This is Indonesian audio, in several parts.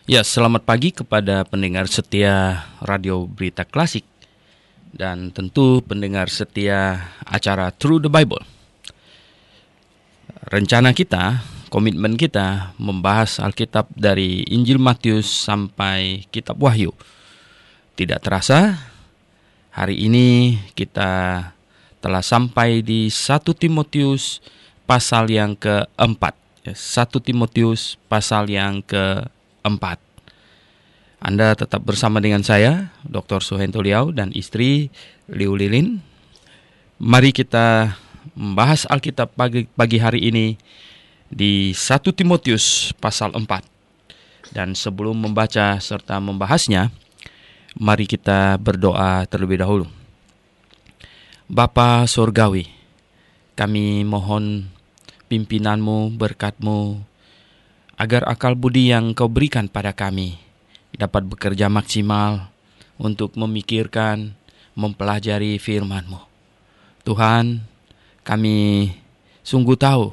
Ya, selamat pagi kepada pendengar setia Radio Berita Klasik dan tentu pendengar setia acara Through the Bible. Rencana kita, komitmen kita membahas Alkitab dari Injil Matius sampai Kitab Wahyu. Tidak terasa, hari ini kita telah sampai di 1 Timotius pasal yang keempat. 1 Timotius pasal yang keempat. Anda tetap bersama dengan saya, Dr. Suhento Liau dan istri Liu Lilin. Mari kita membahas Alkitab pagi hari ini di 1 Timotius pasal 4. Dan sebelum membaca serta membahasnya, mari kita berdoa terlebih dahulu. Bapa Surgawi, kami mohon pimpinanmu, berkatmu, agar akal budi yang kau berikan pada kami dapat bekerja maksimal untuk memikirkan, mempelajari firman-Mu. Tuhan, kami sungguh tahu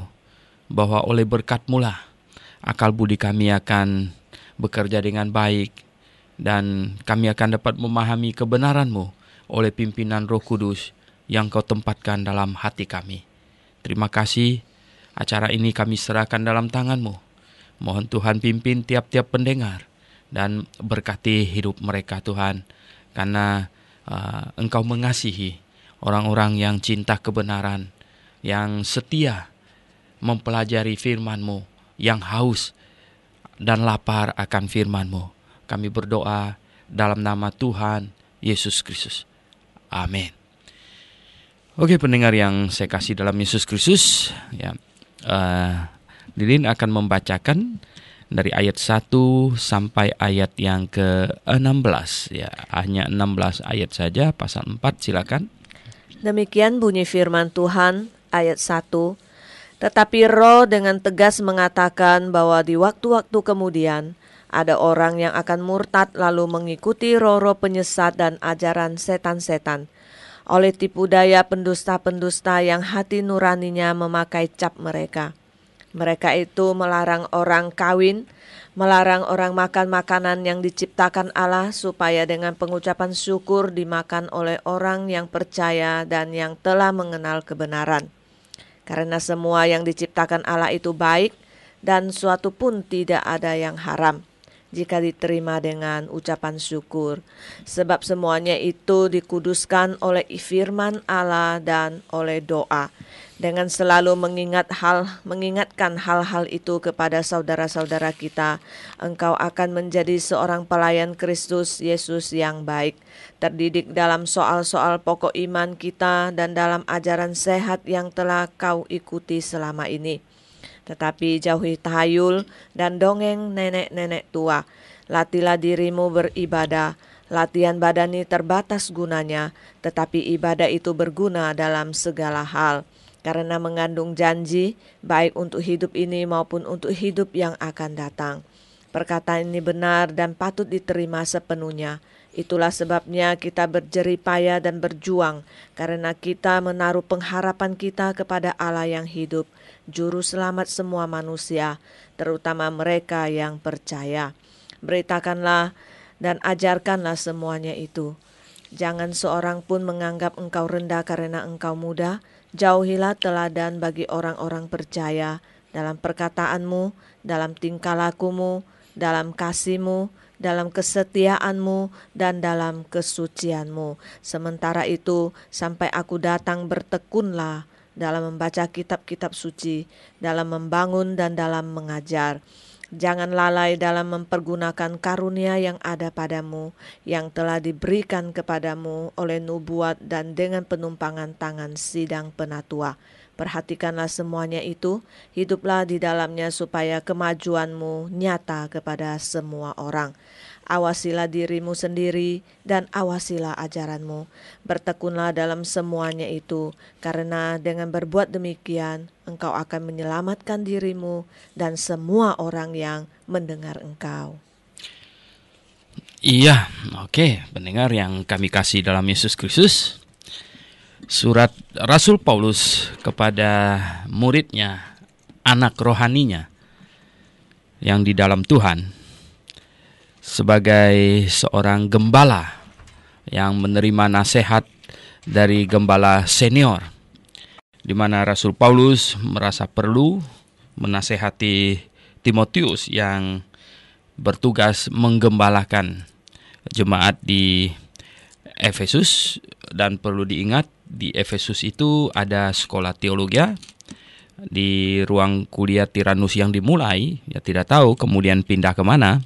bahwa oleh berkat-Mu lah akal budi kami akan bekerja dengan baik dan kami akan dapat memahami kebenaran-Mu oleh pimpinan Roh Kudus yang Kau tempatkan dalam hati kami. Terima kasih, acara ini kami serahkan dalam tangan-Mu. Mohon Tuhan pimpin tiap-tiap pendengar dan berkati hidup mereka Tuhan, karena Engkau mengasihi orang-orang yang cinta kebenaran, yang setia mempelajari firman-Mu, yang haus dan lapar akan firman-Mu. Kami berdoa dalam nama Tuhan Yesus Kristus. Amin. Oke, pendengar yang saya kasih dalam Yesus Kristus, ya, Lilin akan membacakan dari ayat 1 sampai ayat yang ke-16. Ya, hanya 16 ayat saja, pasal 4, silakan. Demikian bunyi firman Tuhan, ayat 1. Tetapi Roh dengan tegas mengatakan bahwa di waktu-waktu kemudian ada orang yang akan murtad lalu mengikuti roh-roh penyesat dan ajaran setan-setan, oleh tipu daya pendusta-pendusta yang hati nuraninya memakai cap mereka. Mereka itu melarang orang kawin, melarang orang makan makanan yang diciptakan Allah supaya dengan pengucapan syukur dimakan oleh orang yang percaya dan yang telah mengenal kebenaran. Karena semua yang diciptakan Allah itu baik dan suatu pun tidak ada yang haram jika diterima dengan ucapan syukur. Sebab semuanya itu dikuduskan oleh firman Allah dan oleh doa. Dengan selalu mengingatkan hal-hal itu kepada saudara-saudara kita, engkau akan menjadi seorang pelayan Kristus Yesus yang baik, terdidik dalam soal-soal pokok iman kita dan dalam ajaran sehat yang telah kau ikuti selama ini. Tetapi jauhi tahayul dan dongeng nenek-nenek tua. Latihlah dirimu beribadah. Latihan badani terbatas gunanya, tetapi ibadah itu berguna dalam segala hal, karena mengandung janji baik untuk hidup ini maupun untuk hidup yang akan datang. Perkataan ini benar dan patut diterima sepenuhnya. Itulah sebabnya kita berjerih payah dan berjuang, karena kita menaruh pengharapan kita kepada Allah yang hidup, Juru Selamat semua manusia, terutama mereka yang percaya. Beritakanlah dan ajarkanlah semuanya itu. Jangan seorang pun menganggap engkau rendah karena engkau muda. Jauhilah teladan bagi orang-orang percaya dalam perkataanmu, dalam tingkah lakumu, dalam kasihmu, dalam kesetiaanmu, dan dalam kesucianmu. Sementara itu, sampai aku datang bertekunlah dalam membaca kitab-kitab suci, dalam membangun dan dalam mengajar. Jangan lalai dalam mempergunakan karunia yang ada padamu, yang telah diberikan kepadamu oleh nubuat dan dengan penumpangan tangan sidang penatua. Perhatikanlah semuanya itu, hiduplah di dalamnya supaya kemajuanmu nyata kepada semua orang. Awasilah dirimu sendiri dan awasilah ajaranmu. Bertekunlah dalam semuanya itu, karena dengan berbuat demikian, engkau akan menyelamatkan dirimu dan semua orang yang mendengar engkau. Iya, oke, pendengar yang kami kasih dalam Yesus Kristus. Surat Rasul Paulus kepada muridnya, anak rohaninya yang di dalam Tuhan. sebagai seorang gembala yang menerima nasihat dari gembala senior, di mana Rasul Paulus merasa perlu menasehati Timotius yang bertugas menggembalakan jemaat di Efesus. Dan perlu diingat, di Efesus itu ada sekolah teologi. Di ruang kuliah Tiranus yang dimulai, ya tidak tahu kemudian pindah kemana.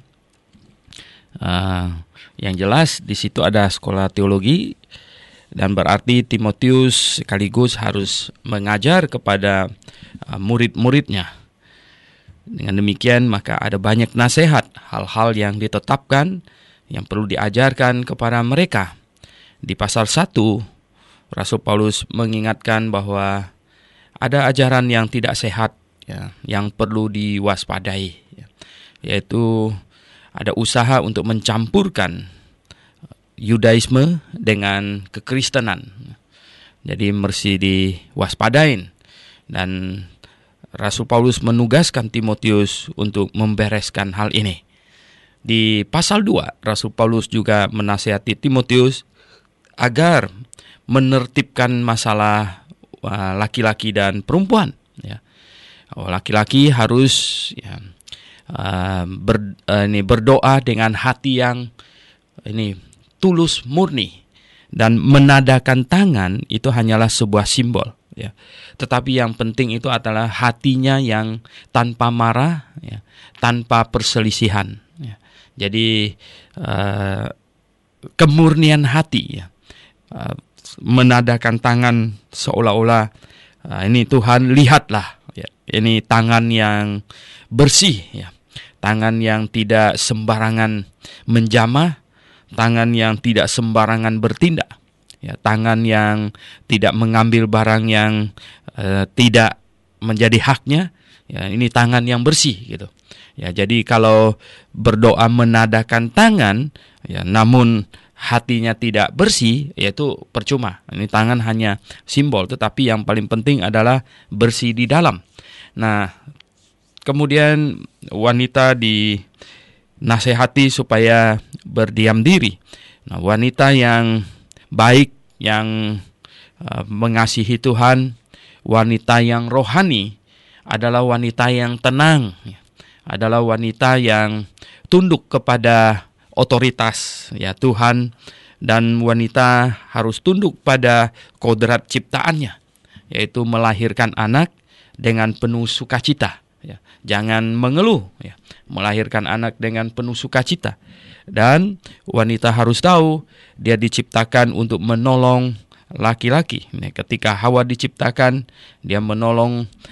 Yang jelas di situ ada sekolah teologi, dan berarti Timotius sekaligus harus mengajar kepada murid-muridnya. Dengan demikian maka ada banyak nasihat, hal-hal yang ditetapkan yang perlu diajarkan kepada mereka. Di pasal 1, Rasul Paulus mengingatkan bahwa ada ajaran yang tidak sehat, ya, yang perlu diwaspadai, ya, yaitu ada usaha untuk mencampurkan Yudaisme dengan kekristenan. Jadi mesti diwaspadain, dan Rasul Paulus menugaskan Timotius untuk membereskan hal ini. Di pasal 2, Rasul Paulus juga menasihati Timotius agar menertibkan masalah laki-laki dan perempuan. Ya. Laki-laki harus berdoa dengan hati yang tulus, murni, dan menadakan tangan itu hanyalah sebuah simbol. Ya. Tetapi yang penting itu adalah hatinya yang tanpa marah, ya, tanpa perselisihan. Ya. Jadi kemurnian hati, ya. Menadakan tangan seolah-olah ini Tuhan lihatlah, ya, ini tangan yang bersih, ya, tangan yang tidak sembarangan menjamah, tangan yang tidak sembarangan bertindak, ya, tangan yang tidak mengambil barang yang tidak menjadi haknya, ya, ini tangan yang bersih gitu. Ya, jadi kalau berdoa menadakan tangan, ya, namun hatinya tidak bersih, yaitu percuma. Ini tangan hanya simbol, tetapi yang paling penting adalah bersih di dalam. Nah, kemudian wanita dinasehati supaya berdiam diri. Nah, wanita yang baik, yang mengasihi Tuhan, wanita yang rohani adalah wanita yang tenang, adalah wanita yang tunduk kepada otoritas, ya, Tuhan, dan wanita harus tunduk pada kodrat ciptaannya, yaitu melahirkan anak dengan penuh sukacita, ya. Jangan mengeluh, ya. Melahirkan anak dengan penuh sukacita. Dan wanita harus tahu dia diciptakan untuk menolong laki-laki. Ketika Hawa diciptakan, dia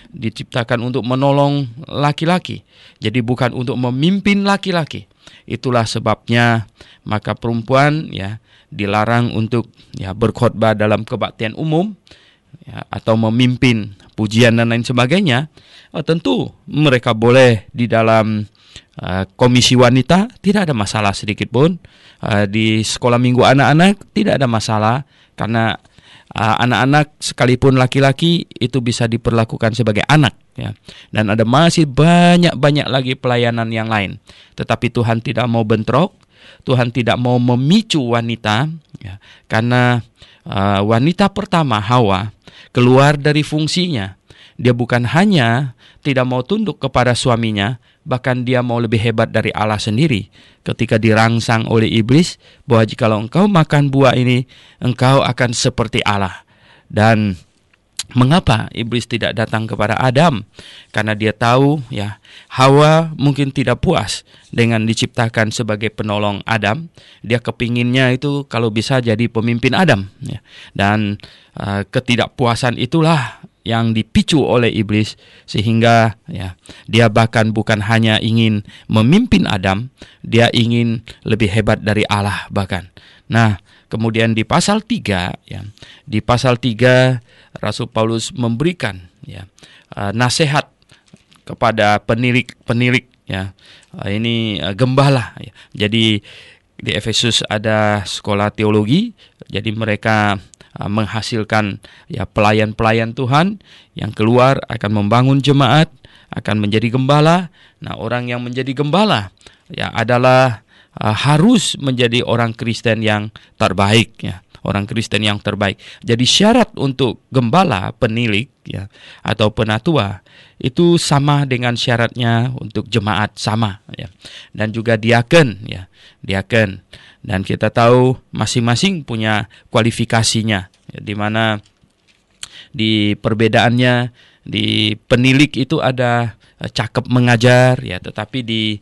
diciptakan untuk menolong laki-laki. Jadi bukan untuk memimpin laki-laki. Itulah sebabnya maka perempuan, ya, dilarang untuk, ya, berkhotbah dalam kebaktian umum, ya, atau memimpin pujian dan lain sebagainya. Tentu mereka boleh di dalam komisi wanita, tidak ada masalah sedikit pun. Di sekolah minggu anak-anak tidak ada masalah, karena anak-anak sekalipun laki-laki itu bisa diperlakukan sebagai anak, ya. Dan ada masih banyak lagi pelayanan yang lain. Tetapi Tuhan tidak mau bentrok, Tuhan tidak mau memicu wanita, ya, karena wanita pertama Hawa keluar dari fungsinya. Dia bukan hanya tidak mau tunduk kepada suaminya, bahkan dia mau lebih hebat dari Allah sendiri. Ketika dirangsang oleh iblis bahwa jikalau engkau makan buah ini, engkau akan seperti Allah. Dan mengapa iblis tidak datang kepada Adam? Karena dia tahu, ya, Hawa mungkin tidak puas dengan diciptakan sebagai penolong Adam. Dia kepinginnya itu kalau bisa jadi pemimpin Adam, ya. Dan ketidakpuasan itulah yang dipicu oleh iblis, sehingga, ya, dia bahkan bukan hanya ingin memimpin Adam, dia ingin lebih hebat dari Allah bahkan. Nah, kemudian di pasal 3, ya, di pasal 3 Rasul Paulus memberikan, ya, nasihat kepada penilik, ya, ini gembala, ya. Jadi di Efesus ada sekolah teologi, jadi mereka menghasilkan, ya, pelayan-pelayan Tuhan yang keluar akan membangun jemaat, akan menjadi gembala. Nah, orang yang menjadi gembala, ya, adalah harus menjadi orang Kristen yang terbaik, ya, orang Kristen yang terbaik. Jadi syarat untuk gembala, penilik, ya, atau penatua itu sama dengan syaratnya untuk jemaat, sama, ya. Dan juga diaken, ya, diaken. Dan kita tahu masing-masing punya kualifikasinya, ya, di mana di perbedaannya di penilik itu ada cakep mengajar, ya, tetapi di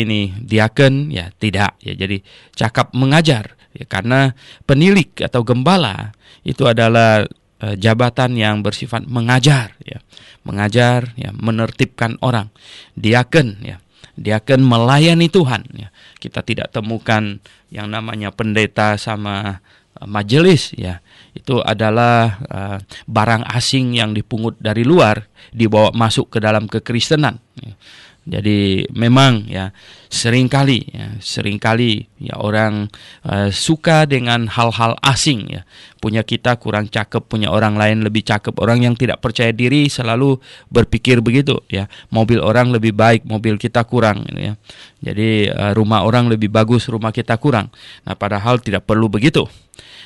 ini diaken, ya, tidak, ya. Jadi cakap mengajar, ya, karena penilik atau gembala itu adalah jabatan yang bersifat mengajar, ya, mengajar, ya, menertibkan orang. Diaken, ya, diaken melayani Tuhan, ya. Kita tidak temukan yang namanya pendeta sama majelis, ya. Itu adalah barang asing yang dipungut dari luar, dibawa masuk ke dalam kekristenan, ya. Jadi memang, ya, seringkali ya orang suka dengan hal-hal asing, ya. Punya kita kurang cakep, punya orang lain lebih cakep. Orang yang tidak percaya diri selalu berpikir begitu, ya. Mobil orang lebih baik, mobil kita kurang, ya. Jadi rumah orang lebih bagus, rumah kita kurang. Nah, padahal tidak perlu begitu.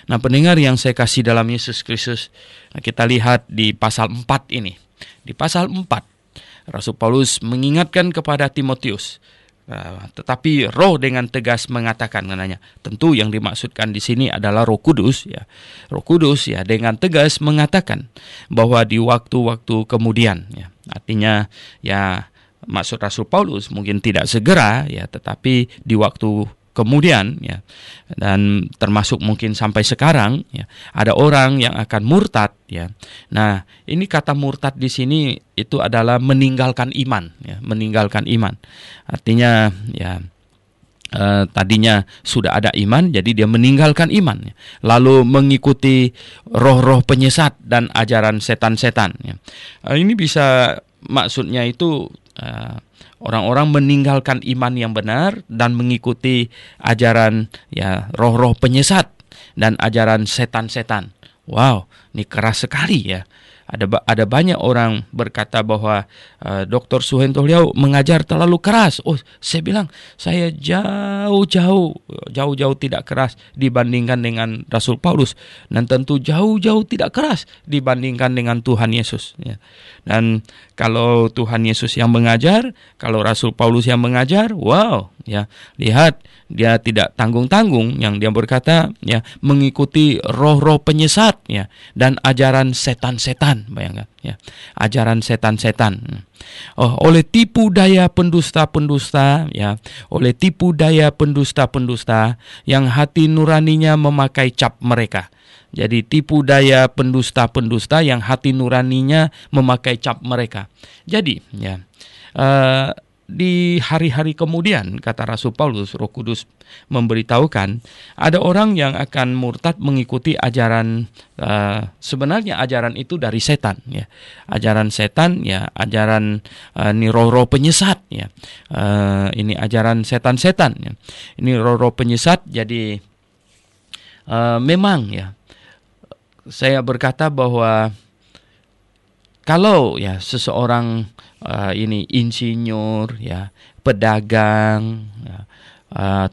Nah, pendengar yang saya kasih dalam Yesus Kristus, kita lihat di pasal 4 ini. Di pasal 4 Rasul Paulus mengingatkan kepada Timotius, tetapi Roh dengan tegas mengatakan, katanya. Tentu yang dimaksudkan di sini adalah Roh Kudus, ya. Roh Kudus, ya, dengan tegas mengatakan bahwa di waktu-waktu kemudian, ya. Artinya, ya, maksud Rasul Paulus mungkin tidak segera, ya, tetapi di waktu kemudian, ya, dan termasuk mungkin sampai sekarang, ya, ada orang yang akan murtad, ya. Nah, ini kata murtad di sini itu adalah meninggalkan iman, ya, meninggalkan iman. Artinya, ya, tadinya sudah ada iman, jadi dia meninggalkan iman, ya. Lalu mengikuti roh-roh penyesat dan ajaran setan-setan, ya. Ini bisa maksudnya itu orang-orang meninggalkan iman yang benar dan mengikuti ajaran, ya, roh-roh penyesat dan ajaran setan-setan. Wow, ini keras sekali, ya. Ada banyak orang berkata bahwa Dr. Suhento Liau mengajar terlalu keras. Oh, saya bilang saya jauh-jauh tidak keras dibandingkan dengan Rasul Paulus, dan tentu jauh-jauh tidak keras dibandingkan dengan Tuhan Yesus, ya. Dan kalau Tuhan Yesus yang mengajar, kalau Rasul Paulus yang mengajar, wow, ya, lihat dia tidak tanggung-tanggung yang dia berkata, ya, mengikuti roh-roh penyesat, ya, dan ajaran setan-setan, bayangkan, ya, ajaran setan-setan. Oleh tipu daya pendusta-pendusta, ya, oleh tipu daya pendusta-pendusta yang hati nuraninya memakai cap mereka. Jadi tipu daya pendusta-pendusta yang hati nuraninya memakai cap mereka. Jadi, ya, di hari-hari kemudian, kata Rasul Paulus, Roh Kudus memberitahukan ada orang yang akan murtad mengikuti ajaran, sebenarnya ajaran itu dari setan, ya. Ajaran setan, ya, ajaran ini roh-roh penyesat, ya. Ini ajaran setan-setan, ya. Ini roh-roh penyesat. Jadi memang, ya, saya berkata bahwa kalau, ya, seseorang ini insinyur, ya, pedagang, ya,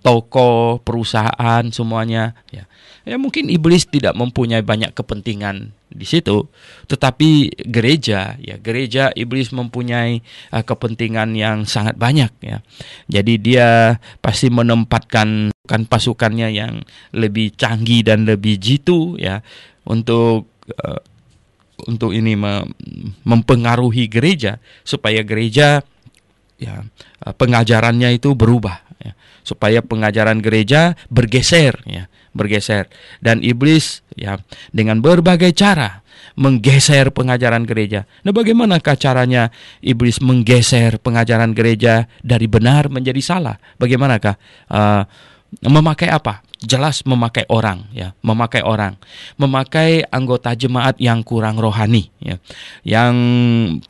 toko, perusahaan, semuanya, ya, mungkin iblis tidak mempunyai banyak kepentingan di situ, tetapi gereja, ya, gereja iblis mempunyai kepentingan yang sangat banyak, ya. Jadi dia pasti menempatkan pasukannya yang lebih canggih dan lebih jitu, ya, untuk ini mempengaruhi gereja supaya gereja, ya, pengajarannya itu berubah, ya, supaya pengajaran gereja bergeser, ya, bergeser. Dan iblis, ya, dengan berbagai cara menggeser pengajaran gereja. Nah, bagaimanakah caranya iblis menggeser pengajaran gereja dari benar menjadi salah? Bagaimanakah? Memakai apa? jelas memakai orang, ya, memakai anggota jemaat yang kurang rohani, ya, yang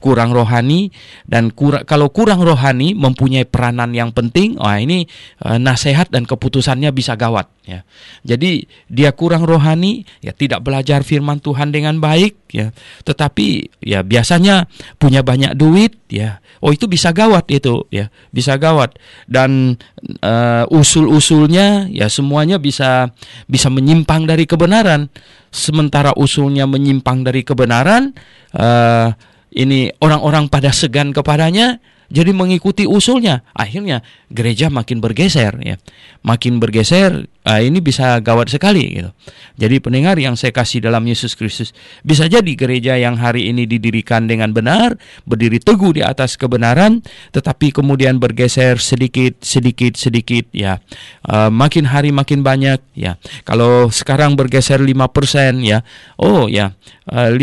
kurang rohani dan kalau kurang rohani mempunyai peranan yang penting. Ini nasihat dan keputusannya bisa gawat, ya. Jadi dia kurang rohani, ya, tidak belajar firman Tuhan dengan baik, ya, tetapi ya biasanya punya banyak duit, ya. Itu bisa gawat itu, ya, bisa gawat. Dan usul-usulnya ya semuanya bisa menyimpang dari kebenaran. Sementara usulnya menyimpang dari kebenaran, ini orang-orang pada segan kepadanya, jadi mengikuti usulnya. Akhirnya gereja makin bergeser, ya. Makin bergeser, ini bisa gawat sekali, gitu. Jadi pendengar yang saya kasih dalam Yesus Kristus, bisa jadi gereja yang hari ini didirikan dengan benar, berdiri teguh di atas kebenaran, tetapi kemudian bergeser sedikit, ya. Makin hari makin banyak, ya. Kalau sekarang bergeser 5%, ya. 50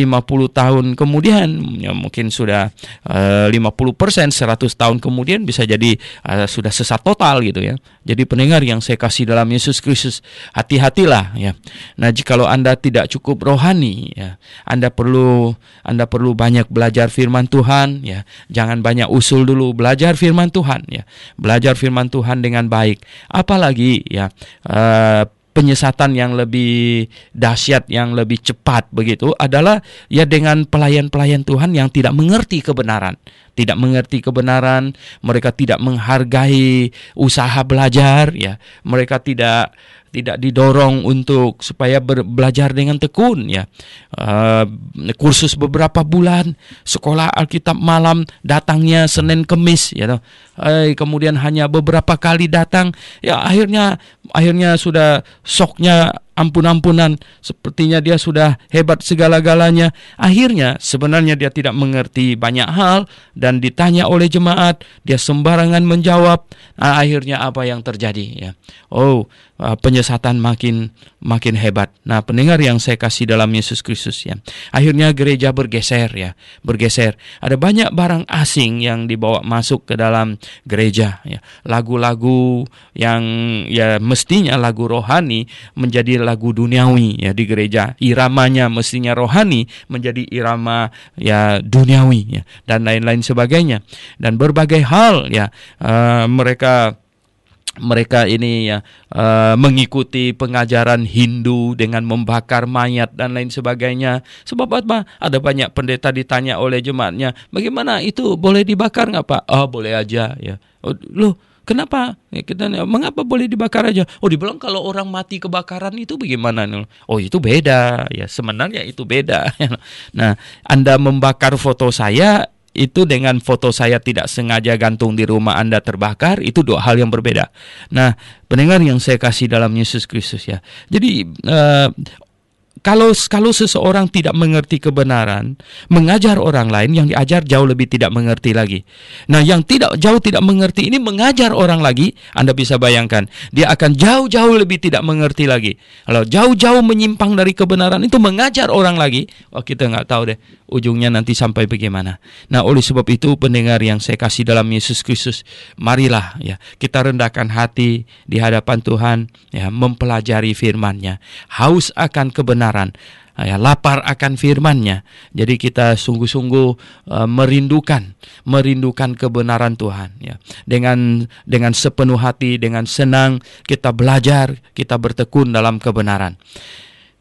tahun kemudian, ya mungkin sudah 50%, 100 tahun kemudian bisa jadi sudah sesat total, gitu, ya. Jadi pendengar yang saya kasih dalam Yesus Kristus, hati-hatilah, ya. Nah, jikalau Anda tidak cukup rohani, ya, Anda perlu banyak belajar firman Tuhan, ya. Jangan banyak usul dulu, belajar firman Tuhan, ya. Belajar firman Tuhan dengan baik. Apalagi, ya, penyesatan yang lebih dahsyat, yang lebih cepat begitu adalah ya dengan pelayan-pelayan Tuhan yang tidak mengerti kebenaran. Tidak mengerti kebenaran, mereka tidak menghargai usaha belajar, ya. Mereka tidak didorong untuk supaya belajar dengan tekun, ya. Kursus beberapa bulan, sekolah Alkitab malam, datangnya Senin Kemis, ya. Kemudian hanya beberapa kali datang, ya akhirnya sudah shocknya ampun-ampunan, sepertinya dia sudah hebat segala-galanya. Akhirnya sebenarnya dia tidak mengerti banyak hal, dan ditanya oleh jemaat, dia sembarangan menjawab. Akhirnya apa yang terjadi, ya? Penyesatan makin hebat. Nah, pendengar yang saya kasih dalam Yesus Kristus, ya. Akhirnya gereja bergeser, ya. Bergeser. Ada banyak barang asing yang dibawa masuk ke dalam gereja, ya. Lagu-lagu yang ya mestinya lagu rohani menjadi lagu duniawi, ya, di gereja. Iramanya mestinya rohani menjadi irama ya duniawi, ya, dan lain-lain sebagainya. Dan berbagai hal, ya, mereka ini, ya, mengikuti pengajaran Hindu dengan membakar mayat dan lain sebagainya. Sebab apa? Ada banyak pendeta ditanya oleh jemaatnya, bagaimana itu, boleh dibakar nggak, Pak? Boleh aja, ya. Loh, kenapa? Mengapa boleh dibakar aja? Dibilang kalau orang mati kebakaran itu bagaimana? Itu beda, ya. Sebenarnya itu beda. Nah, Anda membakar foto saya, itu dengan foto saya tidak sengaja gantung di rumah Anda terbakar, itu dua hal yang berbeda. Nah, pendengar yang saya kasih dalam Yesus Kristus, ya. Jadi kalau seseorang tidak mengerti kebenaran, mengajar orang lain, yang diajar jauh lebih tidak mengerti lagi. Nah, yang jauh tidak mengerti ini mengajar orang lagi, Anda bisa bayangkan, dia akan jauh lebih tidak mengerti lagi. Kalau jauh menyimpang dari kebenaran itu mengajar orang lagi, kita nggak tahu deh ujungnya nanti sampai bagaimana. Nah, oleh sebab itu pendengar yang saya kasih dalam Yesus Kristus, marilah, ya, kita rendahkan hati di hadapan Tuhan, ya, mempelajari firman-Nya, haus akan kebenaran, ya, lapar akan firman-Nya. Jadi kita sungguh-sungguh merindukan kebenaran Tuhan, ya. Dengan sepenuh hati, dengan senang kita belajar, kita bertekun dalam kebenaran.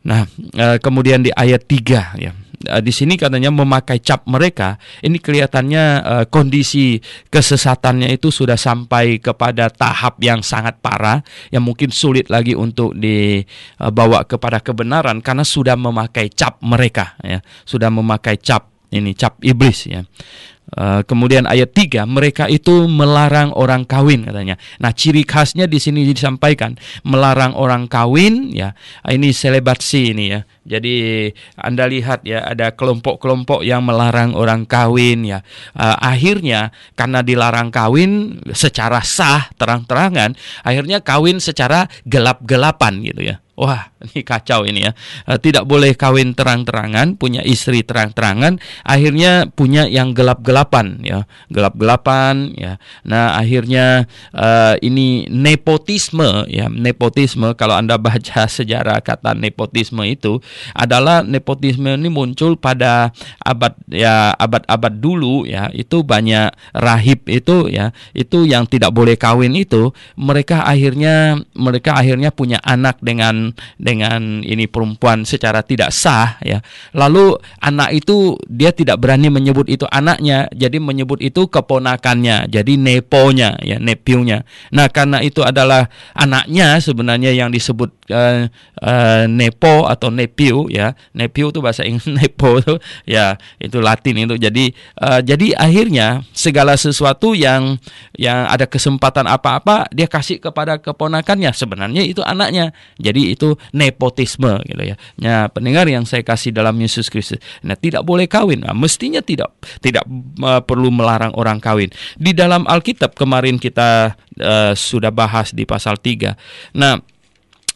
Nah, kemudian di ayat 3, ya. Di sini katanya memakai cap mereka. Ini kelihatannya kondisi kesesatannya itu sudah sampai kepada tahap yang sangat parah, yang mungkin sulit lagi untuk dibawa kepada kebenaran karena sudah memakai cap mereka, ya. Sudah memakai cap iblis, ya. Kemudian ayat 3, mereka itu melarang orang kawin, katanya. Nah, ciri khasnya di sini disampaikan melarang orang kawin, ya. Ini selebrasi ini, ya. Jadi Anda lihat, ya, ada kelompok-kelompok yang melarang orang kawin, ya. Akhirnya karena dilarang kawin secara sah terang-terangan, akhirnya kawin secara gelap-gelapan, gitu, ya. Wah, Ini kacau ini ya. Tidak boleh kawin terang-terangan, punya istri terang-terangan, akhirnya punya yang gelap-gelapan ya, gelap-gelapan ya. Nah, akhirnya ini nepotisme ya, nepotisme. Kalau Anda baca sejarah kata nepotisme itu adalah nepotisme ini muncul pada abad-abad dulu ya. Itu banyak rahib itu ya, itu yang tidak boleh kawin itu, mereka akhirnya punya anak dengan ini perempuan secara tidak sah ya. Lalu anak itu dia tidak berani menyebut itu anaknya, jadi menyebut itu keponakannya, jadi neponya ya, nepiunya. Nah, karena itu adalah anaknya sebenarnya yang disebut nepo atau nepiu ya. Nepiu itu bahasa Inggris, nepo itu ya, itu Latin itu. Jadi akhirnya segala sesuatu yang ada kesempatan apa-apa dia kasih kepada keponakannya, sebenarnya itu anaknya. Jadi itu nepotisme gitu ya. Nah, pendengar yang saya kasih dalam Yesus Kristus. Nah, tidak boleh kawin. Nah, mestinya tidak perlu melarang orang kawin. Di dalam Alkitab kemarin kita sudah bahas di pasal 3. Nah,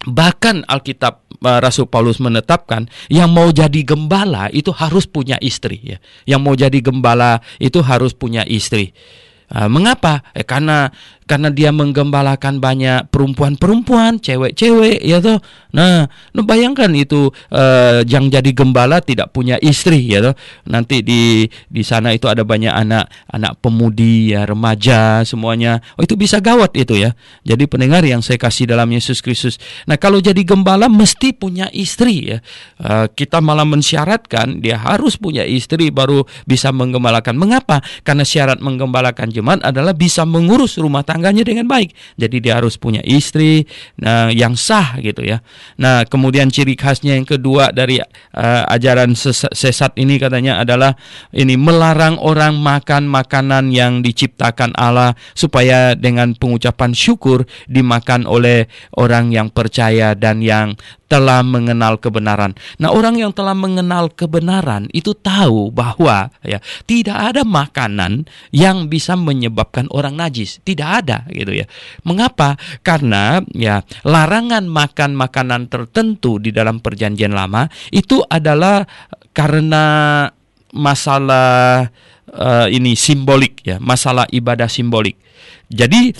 bahkan Alkitab Rasul Paulus menetapkan yang mau jadi gembala itu harus punya istri ya. Yang mau jadi gembala itu harus punya istri. Mengapa? Karena dia menggembalakan banyak perempuan-perempuan, cewek-cewek ya toh. Nah, bayangkan itu yang jadi gembala tidak punya istri ya toh. Nanti di sana itu ada banyak anak pemudi ya, remaja semuanya. Oh, itu bisa gawat itu ya. Jadi pendengar yang saya kasih dalam Yesus Kristus. Nah, kalau jadi gembala mesti punya istri ya. Kita malah mensyaratkan dia harus punya istri baru bisa menggembalakan. Mengapa? Karena syarat menggembalakan jemaat adalah bisa mengurus rumah tangganya dengan baik. Jadi dia harus punya istri yang sah gitu ya. Nah, kemudian ciri khasnya yang kedua dari ajaran sesat ini katanya adalah ini melarang orang makan makanan yang diciptakan Allah supaya dengan pengucapan syukur dimakan oleh orang yang percaya dan yang telah mengenal kebenaran. Nah, orang yang telah mengenal kebenaran itu tahu bahwa ya tidak ada makanan yang bisa menyebabkan orang najis. Tidak ada gitu ya. Mengapa? Karena ya larangan makan makanan tertentu di dalam Perjanjian Lama itu adalah karena masalah ini simbolik ya, masalah ibadah simbolik. Jadi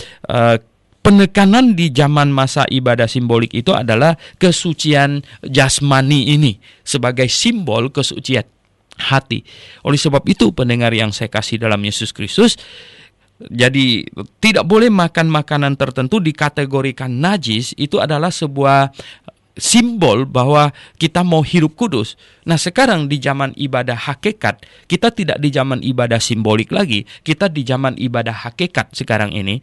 penekanan di zaman masa ibadah simbolik itu adalah kesucian jasmani ini sebagai simbol kesucian hati. Oleh sebab itu pendengar yang saya kasih dalam Yesus Kristus, jadi tidak boleh makan makanan tertentu dikategorikan najis, itu adalah sebuah simbol bahwa kita mau hidup kudus. Nah, sekarang di zaman ibadah hakikat, kita tidak di zaman ibadah simbolik lagi, kita di zaman ibadah hakikat sekarang ini.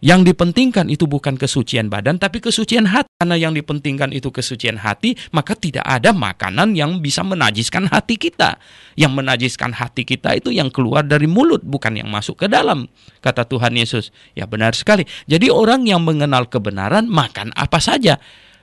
Yang dipentingkan itu bukan kesucian badan, tapi kesucian hati. Karena yang dipentingkan itu kesucian hati, maka tidak ada makanan yang bisa menajiskan hati kita. Yang menajiskan hati kita itu yang keluar dari mulut, bukan yang masuk ke dalam, kata Tuhan Yesus. Ya, benar sekali. Jadi orang yang mengenal kebenaran, makan apa saja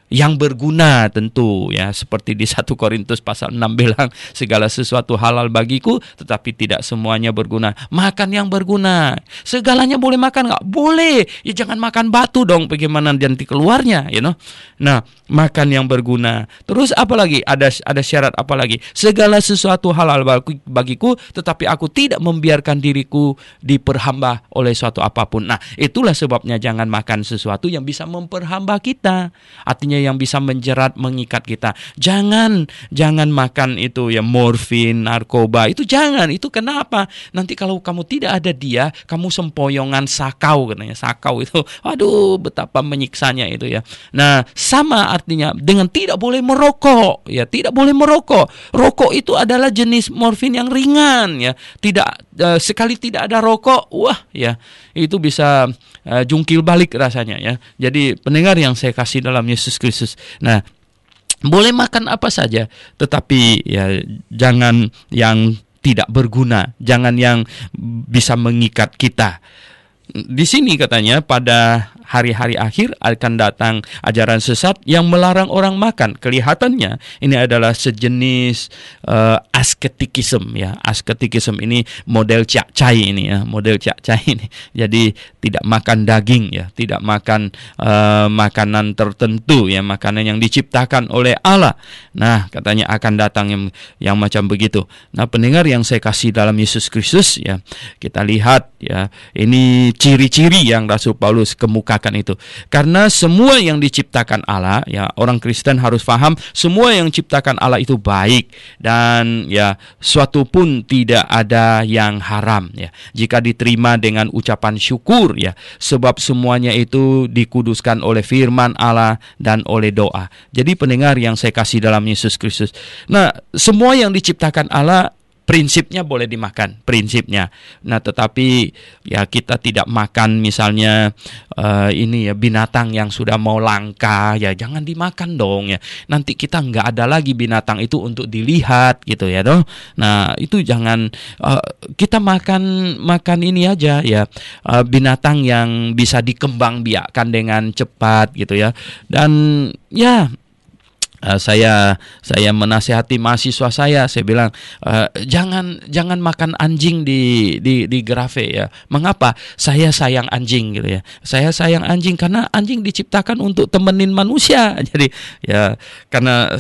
yang berguna tentu ya, seperti di 1 Korintus pasal 6 bilang segala sesuatu halal bagiku tetapi tidak semuanya berguna. Makan yang berguna. Segalanya boleh makan nggak? Boleh. Ya jangan makan batu dong, bagaimana nanti keluarnya, you know. Nah, makan yang berguna. Terus apa lagi? Ada syarat apa lagi? Segala sesuatu halal bagiku tetapi aku tidak membiarkan diriku diperhamba oleh suatu apapun. Nah, itulah sebabnya jangan makan sesuatu yang bisa memperhamba kita. Artinya yang bisa menjerat, mengikat kita. Jangan makan itu ya, morfin, narkoba. Itu jangan. Itu kenapa? Nanti kalau kamu tidak ada dia, kamu sempoyongan sakau katanya. Sakau itu, aduh betapa menyiksanya itu ya. Nah, sama artinya dengan tidak boleh merokok ya, tidak boleh merokok. Rokok itu adalah jenis morfin yang ringan ya. Tidak sekali tidak ada rokok, wah ya, itu bisa jungkil balik rasanya ya. Jadi pendengar yang saya kasih dalam Yesus Kristus. Nah, boleh makan apa saja, tetapi ya jangan yang tidak berguna, jangan yang bisa mengikat kita. Di sini katanya pada hari-hari akhir akan datang ajaran sesat yang melarang orang makan. Kelihatannya ini adalah sejenis asketikism ya. Asketikism ini model Cak Cai ini ya, model Cak Cai ini. Jadi tidak makan daging ya, tidak makan makanan tertentu ya, makanan yang diciptakan oleh Allah. Nah, katanya akan datang yang macam begitu. Nah, pendengar yang saya kasih dalam Yesus Kristus ya, kita lihat ya, ini ciri-ciri yang Rasul Paulus kemukakan itu. Karena semua yang diciptakan Allah ya, orang Kristen harus paham semua yang diciptakan Allah itu baik, dan ya suatu pun tidak ada yang haram ya, jika diterima dengan ucapan syukur ya, sebab semuanya itu dikuduskan oleh firman Allah dan oleh doa. Jadi pendengar yang saya kasih dalam Yesus Kristus, nah semua yang diciptakan Allah prinsipnya boleh dimakan, prinsipnya. Nah, tetapi ya kita tidak makan misalnya ini ya, binatang yang sudah mau langka ya, jangan dimakan dong ya. Nanti kita nggak ada lagi binatang itu untuk dilihat gitu ya toh. Nah, itu jangan kita makan ini aja ya, binatang yang bisa dikembangbiakkan dengan cepat gitu ya. Dan ya saya menasihati mahasiswa saya bilang jangan makan anjing di Grafe ya. Mengapa? Saya sayang anjing gitu ya. Saya sayang anjing karena anjing diciptakan untuk temenin manusia. Jadi ya karena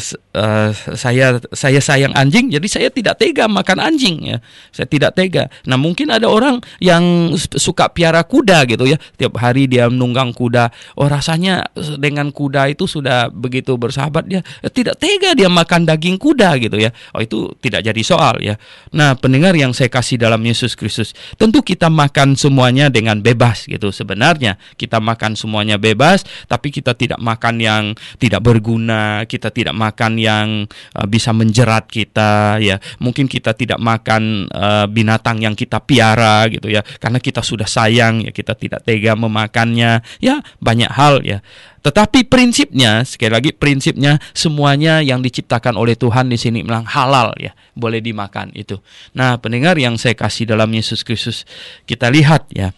saya sayang anjing, jadi saya tidak tega makan anjing ya. Saya tidak tega. Nah, mungkin ada orang yang suka piara kuda gitu ya. Tiap hari dia menunggang kuda. Oh, rasanya dengan kuda itu sudah begitu bersahabat, dia tidak tega dia makan daging kuda gitu ya. Oh, itu tidak jadi soal ya. Nah, pendengar yang saya kasih dalam Yesus Kristus, tentu kita makan semuanya dengan bebas gitu. Sebenarnya kita makan semuanya bebas, tapi kita tidak makan yang tidak berguna, kita tidak makan yang bisa menjerat kita ya. Mungkin kita tidak makan binatang yang kita piara gitu ya, karena kita sudah sayang ya, kita tidak tega memakannya. Ya, banyak hal ya. Tetapi prinsipnya, sekali lagi prinsipnya, semuanya yang diciptakan oleh Tuhan di sini bilang halal ya, boleh dimakan itu. Nah, pendengar yang saya kasih dalam Yesus Kristus, kita lihat ya.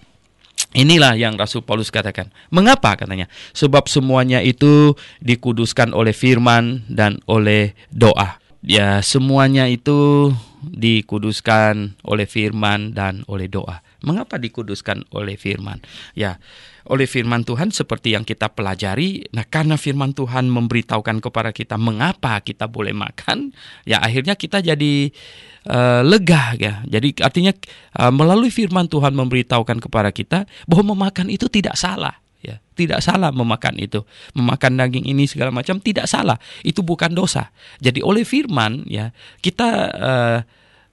Inilah yang Rasul Paulus katakan. Mengapa katanya? Sebab semuanya itu dikuduskan oleh firman dan oleh doa. Ya, semuanya itu dikuduskan oleh firman dan oleh doa. Mengapa dikuduskan oleh firman? Ya, oleh firman Tuhan seperti yang kita pelajari. Nah, karena firman Tuhan memberitahukan kepada kita mengapa kita boleh makan, ya akhirnya kita jadi lega ya. Jadi artinya melalui firman Tuhan memberitahukan kepada kita bahwa memakan itu tidak salah. Ya, tidak salah memakan itu. Memakan daging ini segala macam tidak salah. Itu bukan dosa. Jadi oleh firman ya, kita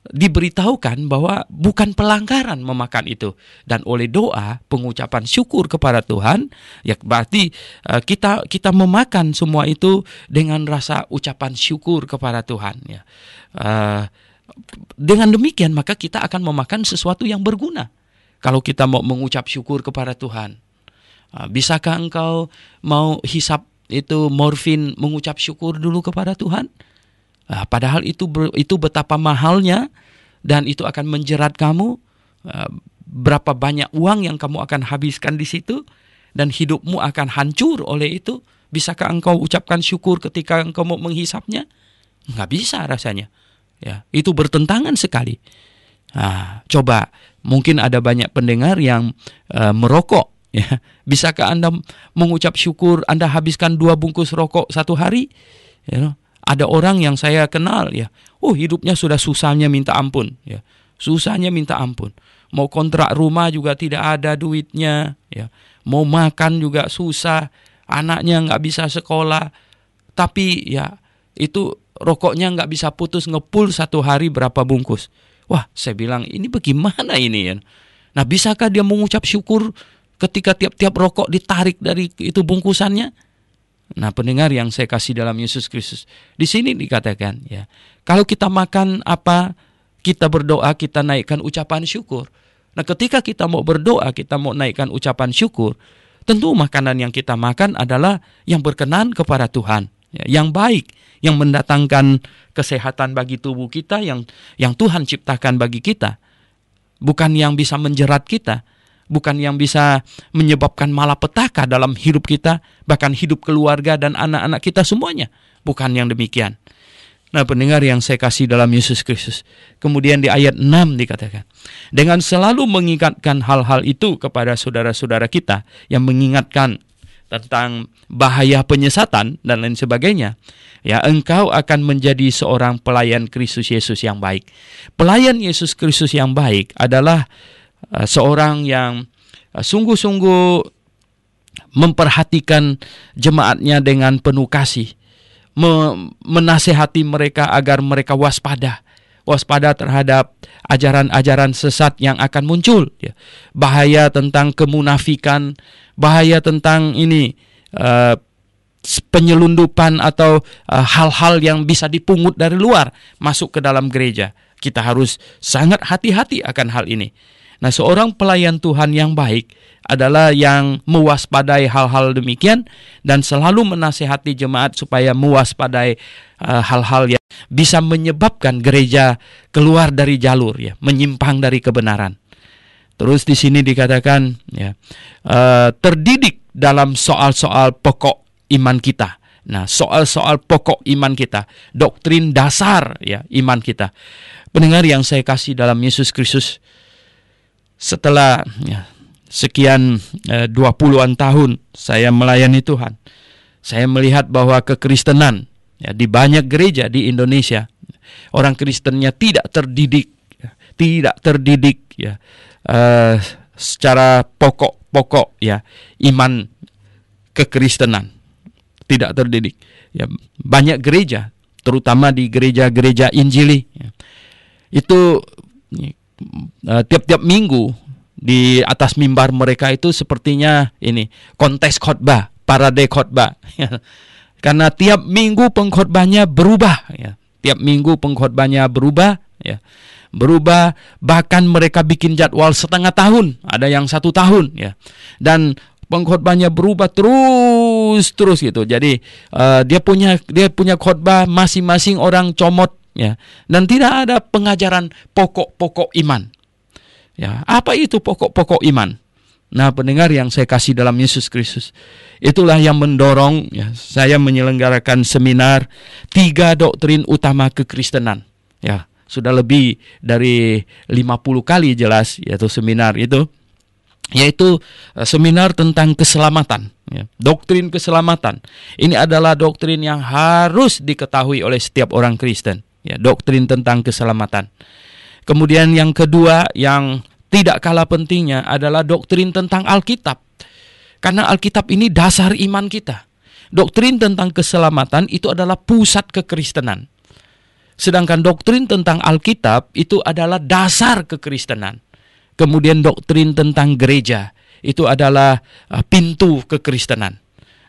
diberitahukan bahwa bukan pelanggaran memakan itu, dan oleh doa pengucapan syukur kepada Tuhan ya, berarti kita memakan semua itu dengan rasa ucapan syukur kepada Tuhan ya. Dengan demikian maka kita akan memakan sesuatu yang berguna kalau kita mau mengucap syukur kepada Tuhan. Bisakah engkau mau hisap itu morfin mengucap syukur dulu kepada Tuhan? Padahal itu betapa mahalnya, dan itu akan menjerat kamu. Berapa banyak uang yang kamu akan habiskan di situ, dan hidupmu akan hancur oleh itu. Bisakah engkau ucapkan syukur ketika engkau mau menghisapnya? Nggak bisa rasanya. Ya, itu bertentangan sekali. Coba, mungkin ada banyak pendengar yang merokok. Ya, bisakah Anda mengucap syukur Anda habiskan 2 bungkus rokok satu hari? Ya, ada orang yang saya kenal ya, hidupnya sudah susahnya minta ampun ya. Susahnya minta ampun. Mau kontrak rumah juga tidak ada duitnya ya. Mau makan juga susah, anaknya nggak bisa sekolah. Tapi ya itu rokoknya nggak bisa putus, ngepul satu hari berapa bungkus. Wah, saya bilang ini bagaimana ini ya. Nah, bisakah dia mengucap syukur ketika tiap-tiap rokok ditarik dari itu bungkusannya? Nah, pendengar yang saya kasih dalam Yesus Kristus, di sini dikatakan ya, kalau kita makan apa, kita berdoa, kita naikkan ucapan syukur. Nah, ketika kita mau berdoa, kita mau naikkan ucapan syukur, tentu makanan yang kita makan adalah yang berkenan kepada Tuhan, ya, yang baik, yang mendatangkan kesehatan bagi tubuh kita, yang Tuhan ciptakan bagi kita, bukan yang bisa menjerat kita, bukan yang bisa menyebabkan malapetaka dalam hidup kita, bahkan hidup keluarga dan anak-anak kita semuanya. Bukan yang demikian. Nah, pendengar yang saya kasih dalam Yesus Kristus. Kemudian di ayat 6 dikatakan, dengan selalu mengingatkan hal-hal itu kepada saudara-saudara kita, yang mengingatkan tentang bahaya penyesatan dan lain sebagainya, ya, engkau akan menjadi seorang pelayan Kristus Yesus yang baik. Pelayan Yesus Kristus yang baik adalah seorang yang sungguh-sungguh memperhatikan jemaatnya dengan penuh kasih, menasehati mereka agar mereka waspada terhadap ajaran-ajaran sesat yang akan muncul, ya. Bahaya tentang kemunafikan, bahaya tentang penyelundupan atau hal-hal yang bisa dipungut dari luar masuk ke dalam gereja. Kita harus sangat hati-hati akan hal ini. Nah, seorang pelayan Tuhan yang baik adalah yang mewaspadai hal-hal demikian dan selalu menasihati jemaat supaya mewaspadai hal-hal yang bisa menyebabkan gereja keluar dari jalur, ya, menyimpang dari kebenaran. Terus di sini dikatakan, ya, terdidik dalam soal-soal pokok iman kita. Nah, soal-soal pokok iman kita, doktrin dasar, ya, iman kita. Pendengar yang saya kasih dalam Yesus Kristus, setelah sekian 20-an tahun saya melayani Tuhan, saya melihat bahwa kekristenan, ya, di banyak gereja di Indonesia, orang Kristennya tidak terdidik, ya, secara pokok, ya, iman kekristenan, tidak terdidik. Ya, banyak gereja, terutama di gereja-gereja Injili, ya, itu tiap-tiap minggu di atas mimbar mereka itu sepertinya kontes khotbah, parade khotbah. Karena tiap minggu pengkhotbahnya berubah, ya. Tiap minggu pengkhotbahnya berubah, ya. Berubah, bahkan mereka bikin jadwal setengah tahun, ada yang 1 tahun, ya. Dan pengkhotbahnya berubah terus gitu. Jadi dia punya khotbah, masing-masing orang comot, ya, dan tidak ada pengajaran pokok-pokok iman. Ya, apa itu pokok-pokok iman? Nah, pendengar yang saya kasih dalam Yesus Kristus, itulah yang mendorong, ya, saya menyelenggarakan seminar 3 doktrin utama kekristenan. Ya, sudah lebih dari 50 kali jelas, yaitu seminar itu, yaitu seminar tentang keselamatan, ya. Doktrin keselamatan. Ini adalah doktrin yang harus diketahui oleh setiap orang Kristen. Ya, doktrin tentang keselamatan. Kemudian yang kedua yang tidak kalah pentingnya adalah doktrin tentang Alkitab. Karena Alkitab ini dasar iman kita. Doktrin tentang keselamatan itu adalah pusat kekristenan. Sedangkan doktrin tentang Alkitab itu adalah dasar kekristenan. Kemudian doktrin tentang gereja itu adalah pintu kekristenan.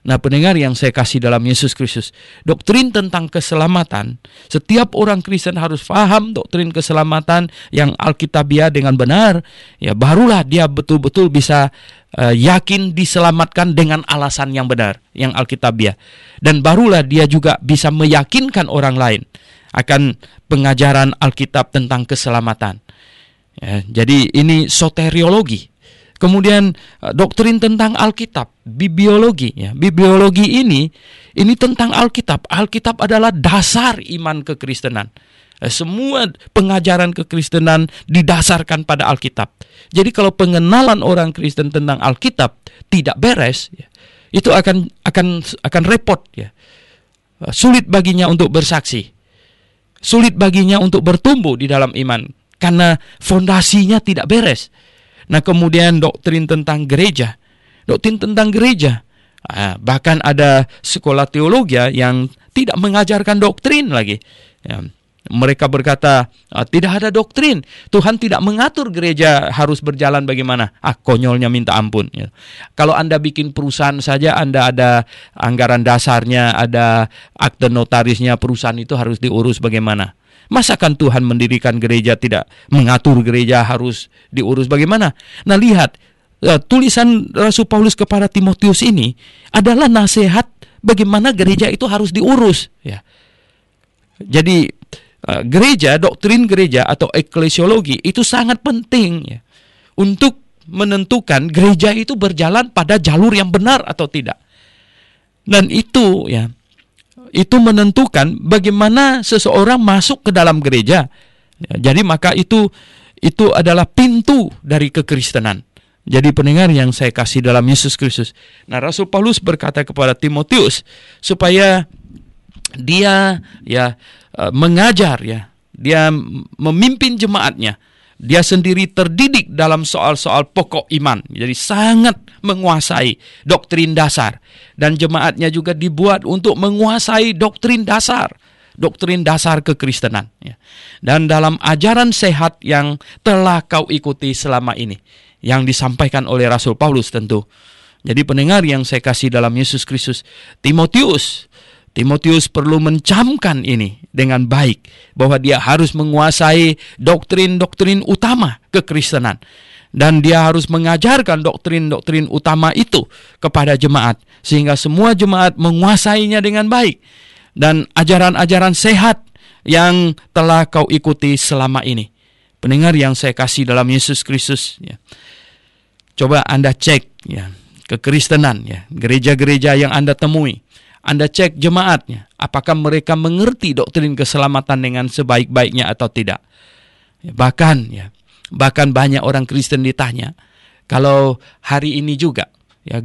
Nah, pendengar yang saya kasih dalam Yesus Kristus, doktrin tentang keselamatan, setiap orang Kristen harus paham doktrin keselamatan yang Alkitabiah dengan benar, ya, barulah dia betul-betul bisa yakin diselamatkan dengan alasan yang benar, yang Alkitabiah. Dan barulah dia juga bisa meyakinkan orang lain akan pengajaran Alkitab tentang keselamatan. Ya, jadi ini soteriologi. Kemudian doktrin tentang Alkitab, bibliologi, ya. Bibliologi ini tentang Alkitab. Alkitab adalah dasar iman kekristenan. Semua pengajaran kekristenan didasarkan pada Alkitab. Jadi kalau pengenalan orang Kristen tentang Alkitab tidak beres, ya, itu akan repot, ya. Sulit baginya untuk bersaksi. Sulit baginya untuk bertumbuh di dalam iman karena fondasinya tidak beres. Nah, kemudian doktrin tentang gereja. Bahkan ada sekolah teologi yang tidak mengajarkan doktrin lagi. Ya, mereka berkata, tidak ada doktrin. Tuhan tidak mengatur gereja harus berjalan bagaimana. Konyolnya minta ampun. Ya. Kalau Anda bikin perusahaan saja, Anda ada anggaran dasarnya, ada akte notarisnya, perusahaan itu harus diurus bagaimana. Masakan Tuhan mendirikan gereja tidak mengatur gereja harus diurus bagaimana? Nah, lihat, tulisan Rasul Paulus kepada Timotius ini adalah nasihat bagaimana gereja itu harus diurus, ya. Jadi gereja, doktrin gereja atau eklesiologi itu sangat penting, ya, untuk menentukan gereja itu berjalan pada jalur yang benar atau tidak. Dan itu, ya, itu menentukan bagaimana seseorang masuk ke dalam gereja. Ya, jadi maka itu adalah pintu dari kekristenan. Jadi pendengar yang saya kasih dalam Yesus Kristus. Nah, Rasul Paulus berkata kepada Timotius supaya dia mengajar, dia memimpin jemaatnya. Dia sendiri terdidik dalam soal-soal pokok iman. Jadi sangat menguasai doktrin dasar. Dan jemaatnya juga dibuat untuk menguasai doktrin dasar kekristenan. Dan dalam ajaran sehat yang telah kau ikuti selama ini, yang disampaikan oleh Rasul Paulus tentu. Jadi pendengar yang saya kasih dalam Yesus Kristus, Timotius perlu mencamkan ini dengan baik, bahwa dia harus menguasai doktrin-doktrin utama kekristenan. Dan dia harus mengajarkan doktrin-doktrin utama itu kepada jemaat, sehingga semua jemaat menguasainya dengan baik. Dan ajaran-ajaran sehat yang telah kau ikuti selama ini. Pendengar yang saya kasih dalam Yesus Kristus, coba Anda cek kekristenan, gereja-gereja yang Anda temui. Anda cek jemaatnya, apakah mereka mengerti doktrin keselamatan dengan sebaik-baiknya atau tidak. Bahkan banyak orang Kristen ditanya, kalau hari ini juga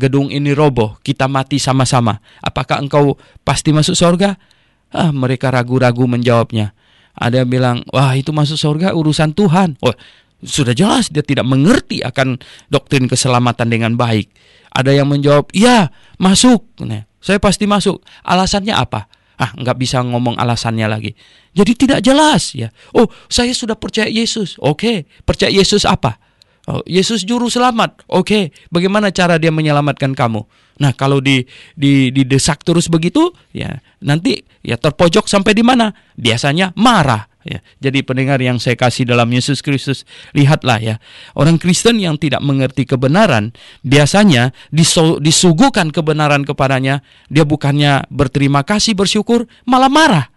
gedung ini roboh, kita mati sama-sama, apakah engkau pasti masuk surga? Mereka ragu-ragu menjawabnya. Ada yang bilang, wah itu masuk surga urusan Tuhan. Oh, sudah jelas dia tidak mengerti akan doktrin keselamatan dengan baik. Ada yang menjawab, iya masuk, saya pasti masuk. Alasannya apa? Nggak bisa ngomong alasannya lagi. Jadi tidak jelas Oh, saya sudah percaya Yesus. Oke, percaya Yesus apa? Oh, Yesus juru selamat. Oke, bagaimana cara dia menyelamatkan kamu? Nah, kalau didesak terus begitu, nanti terpojok sampai di mana? Biasanya marah. Jadi pendengar yang saya kasih dalam Yesus Kristus, lihatlah orang Kristen yang tidak mengerti kebenaran, biasanya disuguhkan kebenaran kepadanya, dia bukannya berterima kasih, bersyukur, malah marah.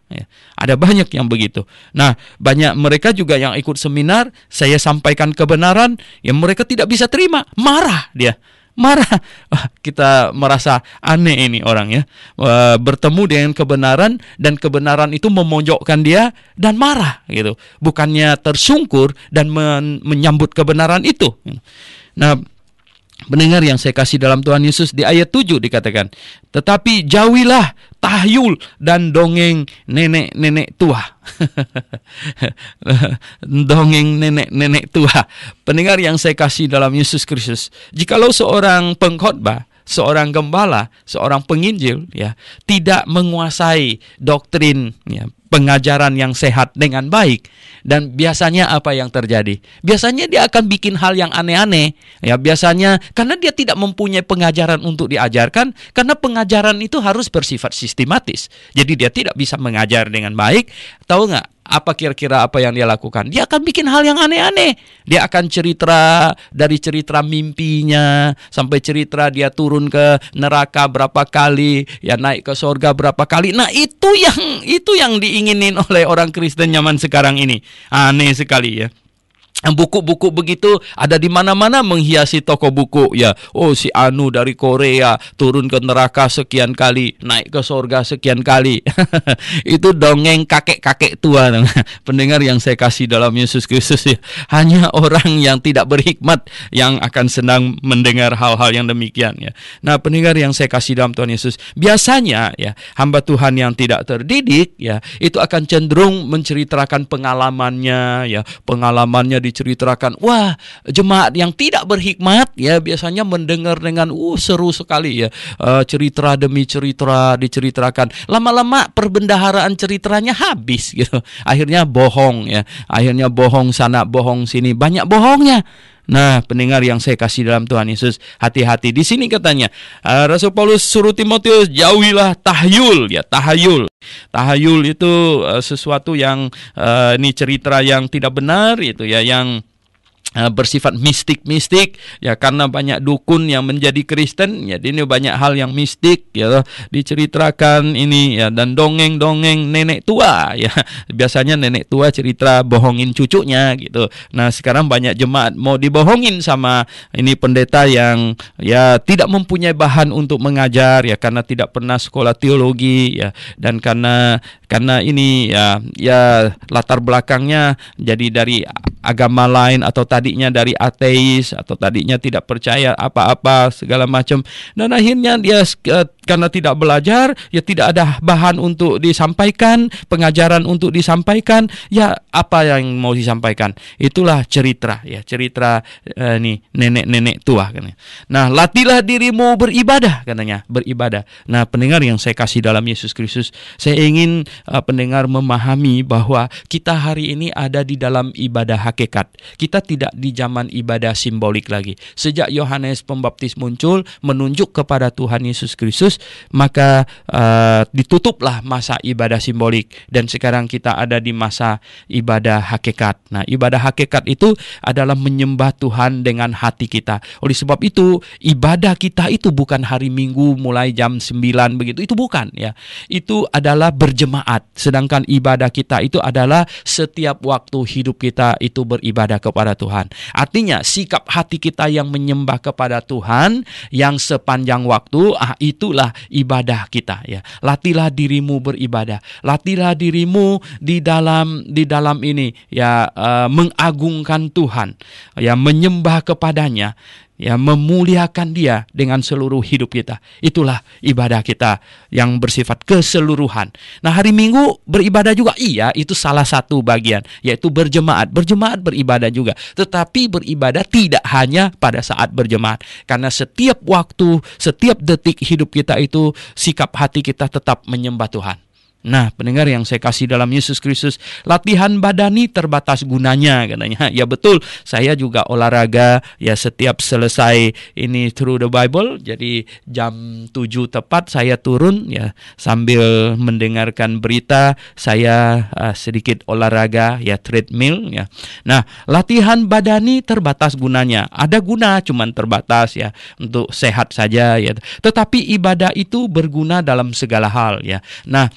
Ada banyak yang begitu. Nah, banyak mereka juga yang ikut seminar, saya sampaikan kebenaran, mereka tidak bisa terima, marah dia. Marah. Kita merasa aneh ini orang bertemu dengan kebenaran, dan kebenaran itu memojokkan dia dan marah gitu. Bukannya tersungkur dan menyambut kebenaran itu. Nah, pendengar yang saya kasih dalam Tuhan Yesus, di ayat 7 dikatakan, tetapi jauhilah tahyul dan dongeng nenek-nenek tua. Dongeng nenek-nenek tua. Pendengar yang saya kasih dalam Yesus Kristus, jikalau seorang pengkhotbah, seorang gembala, seorang penginjil tidak menguasai doktrin pengajaran yang sehat dengan baik, dan biasanya apa yang terjadi? Biasanya dia akan bikin hal yang aneh-aneh. Biasanya karena dia tidak mempunyai pengajaran untuk diajarkan, karena pengajaran itu harus bersifat sistematis. Jadi dia tidak bisa mengajar dengan baik. Tahu nggak? Apa kira-kira apa yang dia lakukan? Dia akan bikin hal yang aneh-aneh. Dia akan cerita dari cerita mimpinya sampai cerita dia turun ke neraka berapa kali, naik ke surga berapa kali. Nah, itu yang diinginin oleh orang Kristen zaman sekarang ini. Aneh sekali Buku-buku begitu ada di mana-mana menghiasi toko buku Oh, si Anu dari Korea turun ke neraka sekian kali, naik ke surga sekian kali. Itu dongeng kakek-kakek tua. Pendengar yang saya kasih dalam Yesus Kristus, hanya orang yang tidak berhikmat yang akan senang mendengar hal-hal yang demikian Nah, pendengar yang saya kasih dalam Tuhan Yesus, biasanya hamba Tuhan yang tidak terdidik itu akan cenderung menceritakan pengalamannya diceritakan. Wah, jemaat yang tidak berhikmat biasanya mendengar dengan seru sekali cerita demi cerita diceritakan. Lama-lama perbendaharaan ceritanya habis gitu. Akhirnya bohong Akhirnya bohong sana, bohong sini, banyak bohongnya. Nah, pendengar yang saya kasih dalam Tuhan Yesus, hati-hati. Di sini katanya, Rasul Paulus suruh Timotius, jauhilah tahayul tahayul. Tahayul itu sesuatu yang ini cerita yang tidak benar itu yang bersifat mistik ya, karena banyak dukun yang menjadi Kristen ya. Ini banyak hal yang mistik ya diceritakan ini ya, dan dongeng-dongeng nenek tua ya. Biasanya nenek tua cerita bohongin cucunya gitu. Nah, sekarang banyak jemaat mau dibohongin sama ini pendeta yang ya tidak mempunyai bahan untuk mengajar ya, karena tidak pernah sekolah teologi ya, dan karena ini ya latar belakangnya jadi dari agama lain, atau tadinya dari ateis, atau tadinya tidak percaya apa-apa segala macam, dan akhirnya dia karena tidak belajar ya, tidak ada bahan untuk disampaikan, pengajaran untuk disampaikan ya, apa yang mau disampaikan? Itulah cerita nih nenek-nenek tua kan. Nah, latihlah dirimu beribadah katanya, beribadah. Nah, pendengar yang saya kasih dalam Yesus Kristus, saya ingin pendengar memahami bahwa kita hari ini ada di dalam ibadah hakikat. Kita tidak di zaman ibadah simbolik lagi. Sejak Yohanes Pembaptis muncul menunjuk kepada Tuhan Yesus Kristus, maka ditutuplah masa ibadah simbolik, dan sekarang kita ada di masa ibadah hakikat. Nah, ibadah hakikat itu adalah menyembah Tuhan dengan hati kita. Oleh sebab itu, ibadah kita itu bukan hari Minggu mulai jam 9 begitu, itu bukan ya. Itu adalah berjemaat. Sedangkan ibadah kita itu adalah setiap waktu hidup kita itu beribadah kepada Tuhan. Artinya sikap hati kita yang menyembah kepada Tuhan yang sepanjang waktu, itulah ibadah kita ya. Latihlah dirimu beribadah. Latihlah dirimu di dalam ini ya, mengagungkan Tuhan ya, menyembah kepadanya ya, memuliakan Dia dengan seluruh hidup kita. Itulah ibadah kita yang bersifat keseluruhan. Nah, hari Minggu beribadah juga, iya, itu salah satu bagian, yaitu berjemaat. Berjemaat beribadah juga, tetapi beribadah tidak hanya pada saat berjemaat, karena setiap waktu, setiap detik hidup kita itu, sikap hati kita tetap menyembah Tuhan. Nah, pendengar yang saya kasih dalam Yesus Kristus, latihan badani terbatas gunanya katanya. Ya betul, saya juga olahraga ya setiap selesai ini Through the Bible. Jadi jam 7 tepat saya turun ya, sambil mendengarkan berita saya sedikit olahraga ya, treadmill ya. Nah, latihan badani terbatas gunanya. Ada guna, cuman terbatas ya, untuk sehat saja ya. Tetapi ibadah itu berguna dalam segala hal ya. Nah,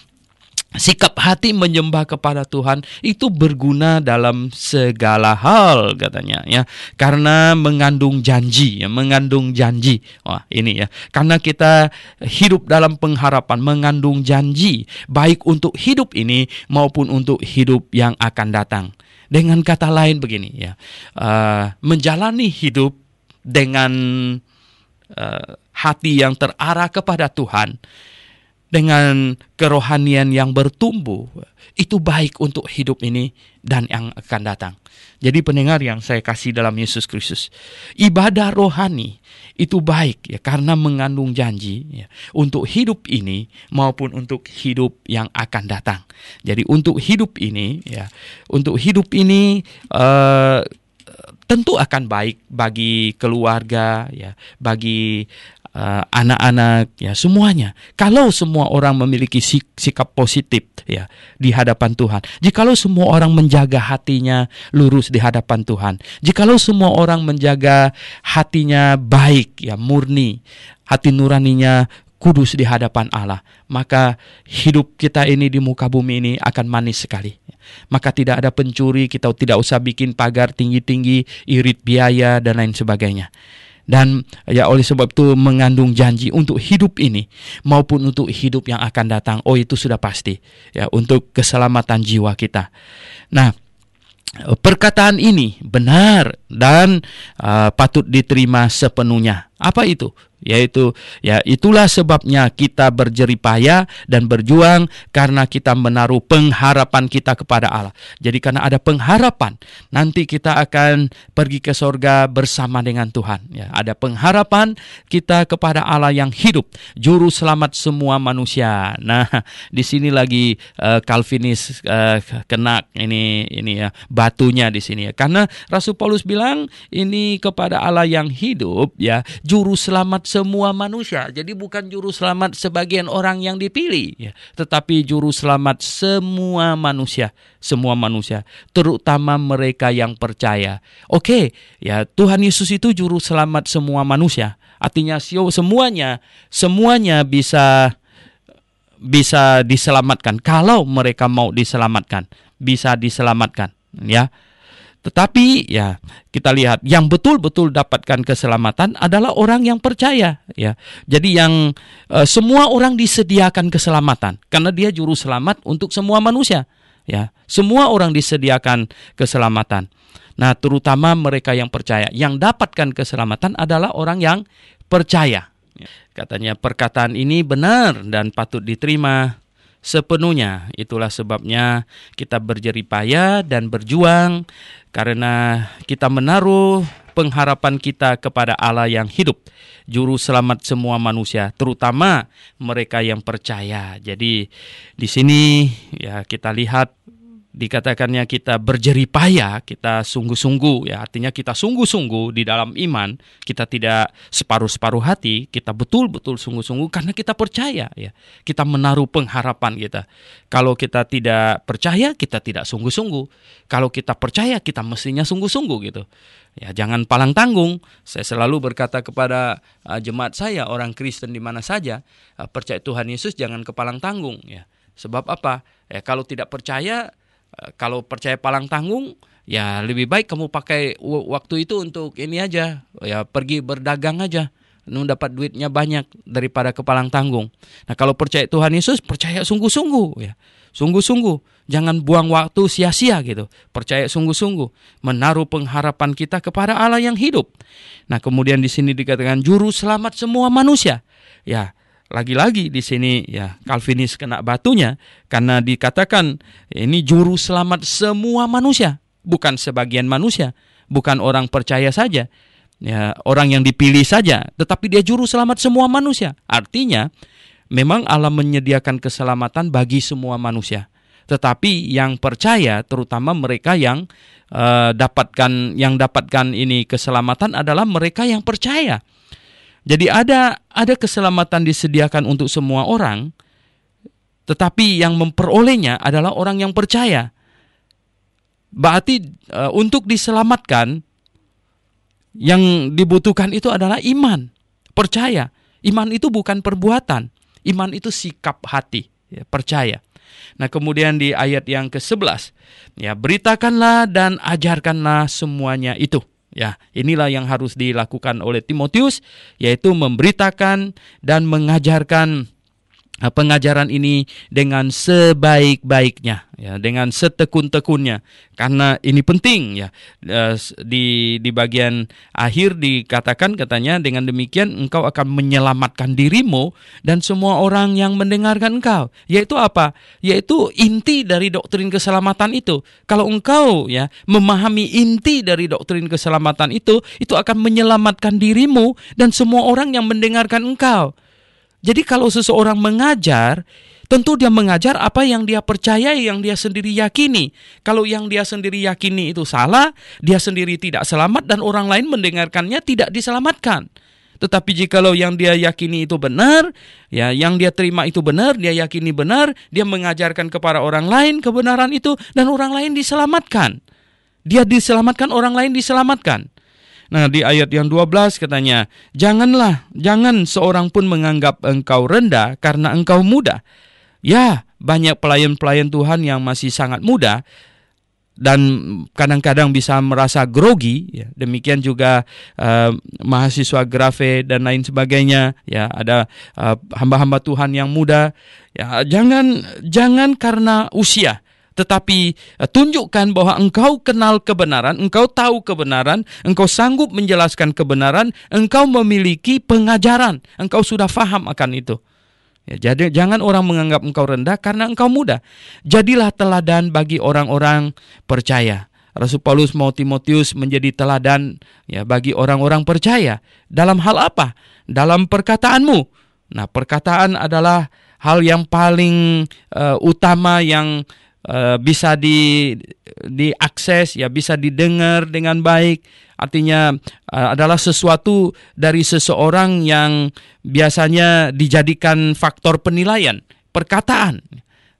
sikap hati menyembah kepada Tuhan itu berguna dalam segala hal katanya ya, karena mengandung janji ya, mengandung janji. Wah, ini ya, karena kita hidup dalam pengharapan, mengandung janji baik untuk hidup ini maupun untuk hidup yang akan datang. Dengan kata lain begini ya, menjalani hidup dengan hati yang terarah kepada Tuhan, dengan kerohanian yang bertumbuh, itu baik untuk hidup ini dan yang akan datang. Jadi pendengar yang saya kasih dalam Yesus Kristus, ibadah rohani itu baik ya, karena mengandung janji ya, untuk hidup ini maupun untuk hidup yang akan datang. Jadi untuk hidup ini ya, untuk hidup ini tentu akan baik bagi keluarga ya, bagi anak-anak ya, semuanya. Kalau semua orang memiliki sikap positif ya di hadapan Tuhan, jikalau semua orang menjaga hatinya lurus di hadapan Tuhan, jikalau semua orang menjaga hatinya baik ya, murni, hati nuraninya kudus di hadapan Allah, maka hidup kita ini di muka bumi ini akan manis sekali. Maka tidak ada pencuri, kita tidak usah bikin pagar tinggi-tinggi, irit biaya dan lain sebagainya. Dan ya, oleh sebab itu mengandung janji untuk hidup ini maupun untuk hidup yang akan datang. Oh, itu sudah pasti ya, untuk keselamatan jiwa kita. Nah, perkataan ini benar dan patut diterima sepenuhnya. Apa itu? Yaitu ya, itulah sebabnya kita berjeripaya dan berjuang, karena kita menaruh pengharapan kita kepada Allah. Jadi karena ada pengharapan, nanti kita akan pergi ke sorga bersama dengan Tuhan ya. Ada pengharapan kita kepada Allah yang hidup, juru selamat semua manusia. Nah, di sini lagi Calvinis kena ini ya, batunya di sini ya. Karena Rasul Paulus bilang ini kepada Allah yang hidup ya, juru selamat semua manusia. Jadi bukan juru selamat sebagian orang yang dipilih, ya, tetapi juru selamat semua manusia, terutama mereka yang percaya. Oke, ya, Tuhan Yesus itu juru selamat semua manusia. Artinya semuanya bisa diselamatkan kalau mereka mau diselamatkan, bisa diselamatkan, ya. Tetapi ya kita lihat yang betul-betul dapatkan keselamatan adalah orang yang percaya, ya. Jadi yang semua orang disediakan keselamatan karena dia juru selamat untuk semua manusia, ya. Semua orang disediakan keselamatan. Nah, terutama mereka yang percaya. Yang dapatkan keselamatan adalah orang yang percaya. Katanya perkataan ini benar dan patut diterima sepenuhnya. Itulah sebabnya kita berjeripaya dan berjuang karena kita menaruh pengharapan kita kepada Allah yang hidup, juru selamat semua manusia, terutama mereka yang percaya. Jadi di sini ya kita lihat dikatakannya kita berjeripaya, kita sungguh-sungguh, ya, artinya kita sungguh-sungguh di dalam iman, kita tidak separuh-separuh hati, kita betul-betul sungguh-sungguh karena kita percaya, ya. Kita menaruh pengharapan kita. Kalau kita tidak percaya, kita tidak sungguh-sungguh. Kalau kita percaya, kita mestinya sungguh-sungguh gitu. Ya, jangan palang tanggung. Saya selalu berkata kepada jemaat saya, orang Kristen di mana saja, percaya Tuhan Yesus jangan kepalang tanggung, ya. Sebab apa? Ya, kalau tidak percaya, kalau percaya palang tanggung, ya lebih baik kamu pakai waktu itu untuk ini aja, ya pergi berdagang aja, dapat duitnya banyak daripada kepalang tanggung. Nah, kalau percaya Tuhan Yesus, percaya sungguh-sungguh, ya, sungguh-sungguh, jangan buang waktu sia-sia gitu. Percaya sungguh-sungguh, menaruh pengharapan kita kepada Allah yang hidup. Nah, kemudian di sini dikatakan juru selamat semua manusia, ya. Lagi-lagi di sini ya Calvinis kena batunya karena dikatakan ini juru selamat semua manusia, bukan sebagian manusia, bukan orang percaya saja, ya orang yang dipilih saja, tetapi dia juru selamat semua manusia. Artinya memang Allah menyediakan keselamatan bagi semua manusia, tetapi yang percaya, terutama mereka yang dapatkan ini keselamatan adalah mereka yang percaya. Jadi ada keselamatan disediakan untuk semua orang, tetapi yang memperolehnya adalah orang yang percaya. Berarti untuk diselamatkan yang dibutuhkan itu adalah iman, percaya. Iman itu bukan perbuatan, iman itu sikap hati, ya, percaya. Nah, kemudian di ayat yang ke-11, ya, beritakanlah dan ajarkanlah semuanya itu. Ya, inilah yang harus dilakukan oleh Timotius, yaitu memberitakan dan mengajarkan pengajaran ini dengan sebaik-baiknya, ya, dengan setekun-tekunnya, karena ini penting, ya. Di bagian akhir dikatakan, katanya dengan demikian engkau akan menyelamatkan dirimu dan semua orang yang mendengarkan engkau. Yaitu apa? Yaitu inti dari doktrin keselamatan itu. Kalau engkau, ya, memahami inti dari doktrin keselamatan itu akan menyelamatkan dirimu dan semua orang yang mendengarkan engkau. Jadi kalau seseorang mengajar, tentu dia mengajar apa yang dia percayai, yang dia sendiri yakini. Kalau yang dia sendiri yakini itu salah, dia sendiri tidak selamat dan orang lain mendengarkannya tidak diselamatkan. Tetapi jikalau yang dia yakini itu benar, ya, yang dia terima itu benar, dia yakini benar, dia mengajarkan kepada orang lain kebenaran itu dan orang lain diselamatkan. Dia diselamatkan, orang lain diselamatkan. Nah, di ayat yang 12 katanya, jangan seorang pun menganggap engkau rendah karena engkau muda. Ya, banyak pelayan-pelayan Tuhan yang masih sangat muda dan kadang-kadang bisa merasa grogi, ya. Demikian juga mahasiswa Grafe dan lain sebagainya, ya, ada hamba-hamba Tuhan yang muda. Ya, jangan karena usia, tetapi tunjukkan bahwa engkau kenal kebenaran, engkau tahu kebenaran, engkau sanggup menjelaskan kebenaran, engkau memiliki pengajaran, engkau sudah faham akan itu. Ya, jadi jangan orang menganggap engkau rendah karena engkau muda. Jadilah teladan bagi orang-orang percaya. Rasul Paulus mau Timotius menjadi teladan, ya, bagi orang-orang percaya. Dalam hal apa? Dalam perkataanmu. Nah, perkataan adalah hal yang paling utama yang bisa diakses, ya bisa didengar dengan baik. Artinya adalah sesuatu dari seseorang yang biasanya dijadikan faktor penilaian, perkataan,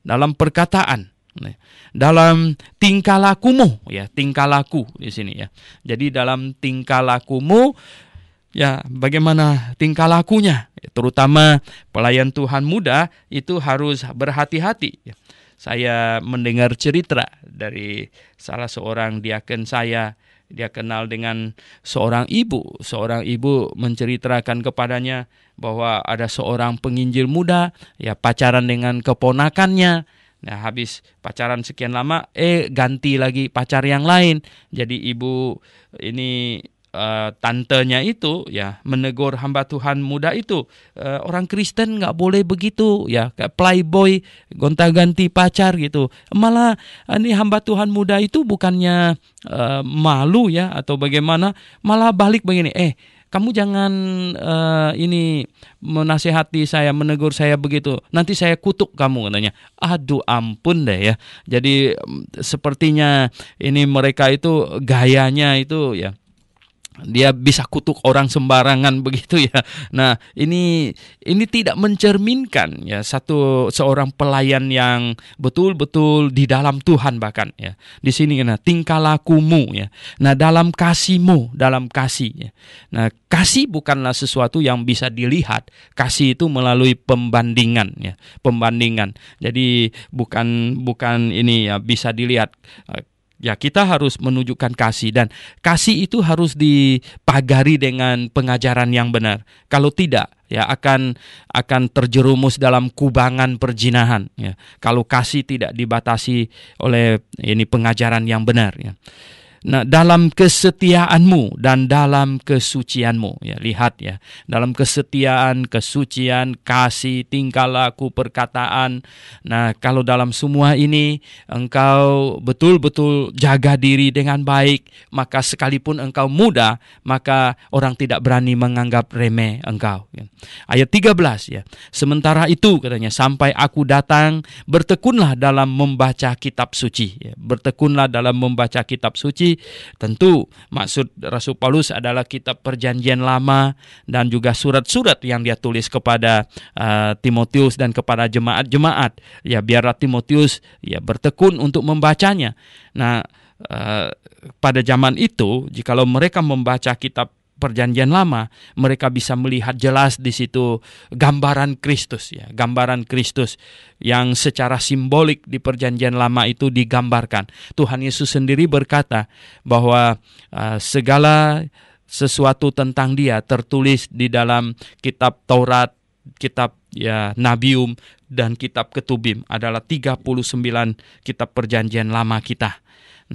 dalam perkataan, dalam tingkah lakumu, ya tingkah laku di sini ya. Jadi dalam tingkah lakumu, ya bagaimana tingkah lakunya, terutama pelayan Tuhan muda itu harus berhati-hati. Saya mendengar cerita dari salah seorang diaken saya. Dia kenal dengan seorang ibu. Seorang ibu menceritakan kepadanya bahwa ada seorang penginjil muda, ya pacaran dengan keponakannya. Nah, habis pacaran sekian lama, ganti lagi pacar yang lain. Jadi ibu ini, tantenya itu ya menegur hamba Tuhan muda itu, orang Kristen nggak boleh begitu ya, kayak playboy gonta-ganti pacar gitu. Malah ini hamba Tuhan muda itu bukannya malu ya atau bagaimana, malah balik begini, kamu jangan ini menasihati saya, menegur saya begitu, nanti saya kutuk kamu, katanya. Aduh ampun deh ya. Jadi sepertinya ini mereka itu gayanya itu ya, dia bisa kutuk orang sembarangan begitu ya. Nah, ini tidak mencerminkan ya seorang pelayan yang betul-betul di dalam Tuhan bahkan ya. Di sini nah tingkah lakumu ya. Nah, dalam kasihmu, dalam kasih ya. Nah, kasih bukanlah sesuatu yang bisa dilihat. Kasih itu melalui pembandingan ya, pembandingan. Jadi bukan ini ya bisa dilihat. Ya, kita harus menunjukkan kasih, dan kasih itu harus dipagari dengan pengajaran yang benar. Kalau tidak, ya akan terjerumus dalam kubangan perzinahan. Ya. Kalau kasih tidak dibatasi oleh ini pengajaran yang benar. Ya. Nah, dalam kesetiaanmu dan dalam kesucianmu, ya lihat ya, dalam kesetiaan, kesucian, kasih, tingkah laku, perkataan. Nah, kalau dalam semua ini engkau betul-betul jaga diri dengan baik, maka sekalipun engkau muda, maka orang tidak berani menganggap remeh engkau. Ya. Ayat 13 ya. Sementara itu katanya, sampai aku datang, bertekunlah dalam membaca kitab suci. Ya. Bertekunlah dalam membaca kitab suci. Tentu maksud Rasul Paulus adalah kitab Perjanjian Lama dan juga surat-surat yang dia tulis kepada Timotius dan kepada jemaat-jemaat. Ya, biarlah Timotius ya bertekun untuk membacanya. Nah, pada zaman itu, jikalau mereka membaca kitab Perjanjian Lama, mereka bisa melihat jelas di situ gambaran Kristus ya, gambaran Kristus yang secara simbolik di Perjanjian Lama itu digambarkan. Tuhan Yesus sendiri berkata bahwa segala sesuatu tentang Dia tertulis di dalam kitab Taurat, kitab ya Nabium dan kitab Ketubim, adalah 39 kitab Perjanjian Lama kita.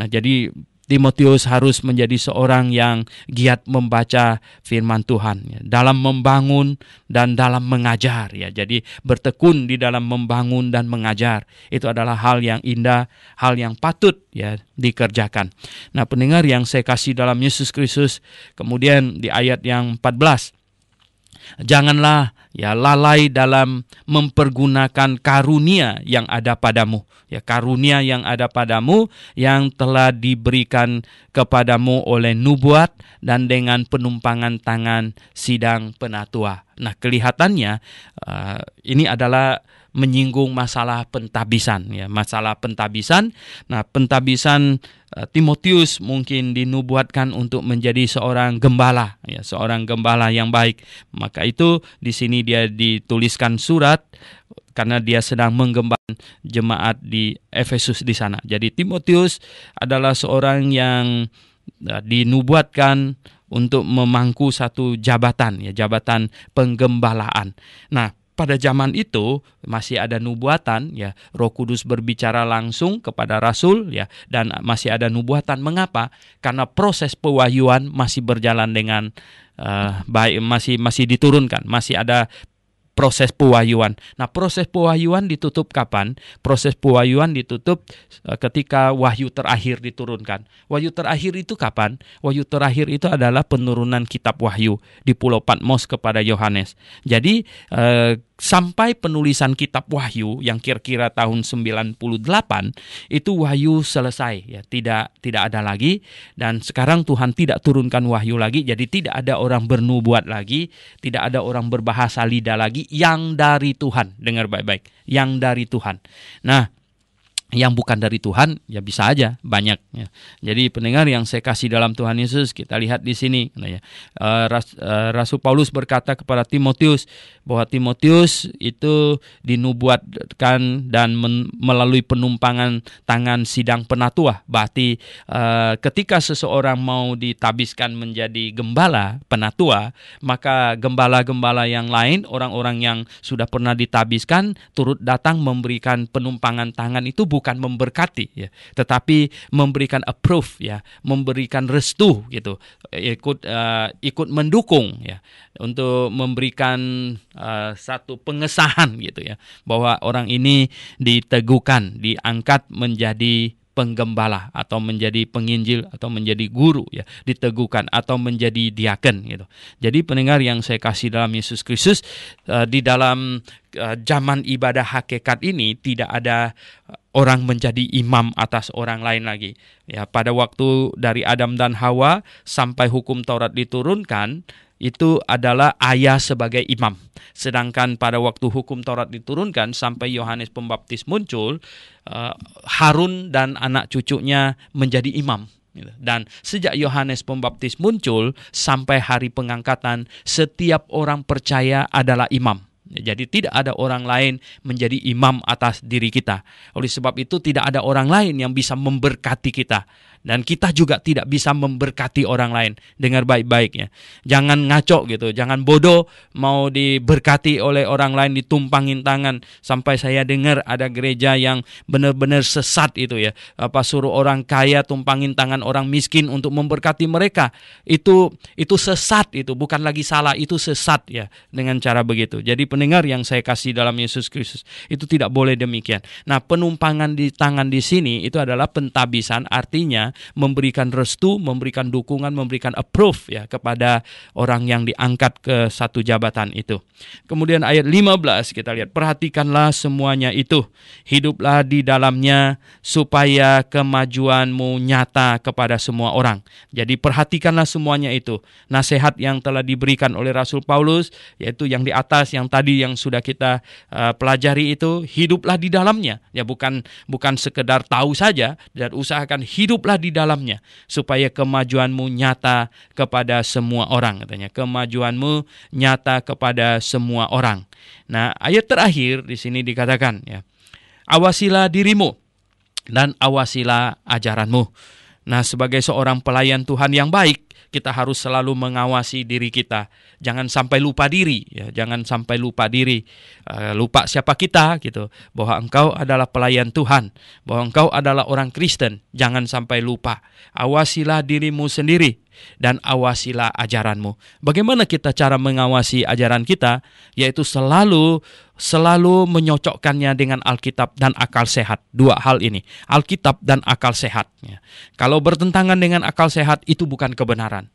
Nah, jadi Timotius harus menjadi seorang yang giat membaca firman Tuhan ya, dalam membangun dan dalam mengajar ya. Jadi bertekun di dalam membangun dan mengajar itu adalah hal yang indah, hal yang patut ya dikerjakan. Nah, pendengar yang saya kasih dalam Yesus Kristus, kemudian di ayat yang 14, janganlah ya lalai dalam mempergunakan karunia yang ada padamu. Ya, karunia yang ada padamu yang telah diberikan kepadamu oleh nubuat dan dengan penumpangan tangan sidang penatua. Nah, kelihatannya ini adalah menyinggung masalah pentabisan ya, masalah pentabisan. Nah, pentabisan Timotius mungkin dinubuatkan untuk menjadi seorang gembala ya, seorang gembala yang baik. Maka itu di sini dia dituliskan surat karena dia sedang menggembalakan jemaat di Efesus di sana. Jadi Timotius adalah seorang yang dinubuatkan untuk memangku satu jabatan ya, jabatan penggembalaan. Nah, pada zaman itu masih ada nubuatan ya, Roh Kudus berbicara langsung kepada rasul ya, dan masih ada nubuatan. Mengapa? Karena proses pewahyuan masih berjalan dengan baik, masih diturunkan, masih ada proses pewahyuan. Nah, proses pewahyuan ditutup kapan? Proses pewahyuan ditutup ketika wahyu terakhir diturunkan. Wahyu terakhir itu kapan? Wahyu terakhir itu adalah penurunan kitab wahyu di Pulau Patmos kepada Yohanes. Jadi sampai penulisan kitab Wahyu yang kira-kira tahun 98 itu Wahyu selesai ya, tidak ada lagi, dan sekarang Tuhan tidak turunkan Wahyu lagi, jadi tidak ada orang bernubuat lagi, tidak ada orang berbahasa lidah lagi yang dari Tuhan. Dengar baik-baik, yang dari Tuhan. Nah, yang bukan dari Tuhan ya bisa aja banyak ya. Jadi pendengar yang saya kasih dalam Tuhan Yesus, kita lihat di sini ya. Rasul Paulus berkata kepada Timotius bahwa Timotius itu dinubuatkan dan melalui penumpangan tangan sidang penatua. Berarti ketika seseorang mau ditabiskan menjadi gembala penatua, maka gembala-gembala yang lain, orang-orang yang sudah pernah ditabiskan turut datang memberikan penumpangan tangan. Itu bukan memberkati ya, tetapi memberikan approve ya, memberikan restu gitu, ikut mendukung ya, untuk memberikan satu pengesahan gitu ya, bahwa orang ini diteguhkan, diangkat menjadi penggembala atau menjadi penginjil atau menjadi guru ya, diteguhkan atau menjadi diaken gitu. Jadi pendengar yang saya kasih dalam Yesus Kristus, di dalam zaman ibadah hakikat ini tidak ada orang menjadi imam atas orang lain lagi. Ya, pada waktu dari Adam dan Hawa sampai hukum Taurat diturunkan, itu adalah ayah sebagai imam. Sedangkan pada waktu hukum Taurat diturunkan sampai Yohanes Pembaptis muncul, Harun dan anak cucunya menjadi imam. Dan sejak Yohanes Pembaptis muncul sampai hari pengangkatan, setiap orang percaya adalah imam. Jadi tidak ada orang lain menjadi imam atas diri kita. Oleh sebab itu tidak ada orang lain yang bisa memberkati kita. Dan kita juga tidak bisa memberkati orang lain. Dengar baik-baiknya. Jangan ngaco gitu. Jangan bodoh mau diberkati oleh orang lain, ditumpangin tangan. Sampai saya dengar ada gereja yang benar-benar sesat itu ya. Suruh orang kaya tumpangin tangan orang miskin untuk memberkati mereka. Itu sesat itu. Bukan lagi salah, itu sesat ya. Dengan cara begitu. Jadi pendengar yang saya kasih dalam Yesus Kristus, itu tidak boleh demikian. Nah, penumpangan di tangan di sini itu adalah pentabisan, artinya memberikan restu, memberikan dukungan, memberikan approve ya kepada orang yang diangkat ke satu jabatan itu. Kemudian ayat 15 kita lihat, perhatikanlah semuanya itu, hiduplah di dalamnya supaya kemajuanmu nyata kepada semua orang. Jadi perhatikanlah semuanya itu. Nasihat yang telah diberikan oleh Rasul Paulus, yaitu yang di atas, yang tadi yang sudah kita pelajari itu, hiduplah di dalamnya. Ya bukan sekedar tahu saja, dan usahakan hiduplah di dalamnya supaya kemajuanmu nyata kepada semua orang, katanya. Kemajuanmu nyata kepada semua orang. Nah, ayat terakhir di sini dikatakan ya, awasilah dirimu dan awasilah ajaranmu. Nah, sebagai seorang pelayan Tuhan yang baik, kita harus selalu mengawasi diri kita. Jangan sampai lupa diri, ya. Jangan sampai lupa diri, lupa siapa kita, gitu. Bahwa engkau adalah pelayan Tuhan, bahwa engkau adalah orang Kristen. Jangan sampai lupa. Awasilah dirimu sendiri dan awasilah ajaranmu. Bagaimana kita cara mengawasi ajaran kita? Yaitu selalu menyocokkannya dengan Alkitab dan akal sehat. Dua hal ini, Alkitab dan akal sehat. Kalau bertentangan dengan akal sehat, itu bukan kebenaran.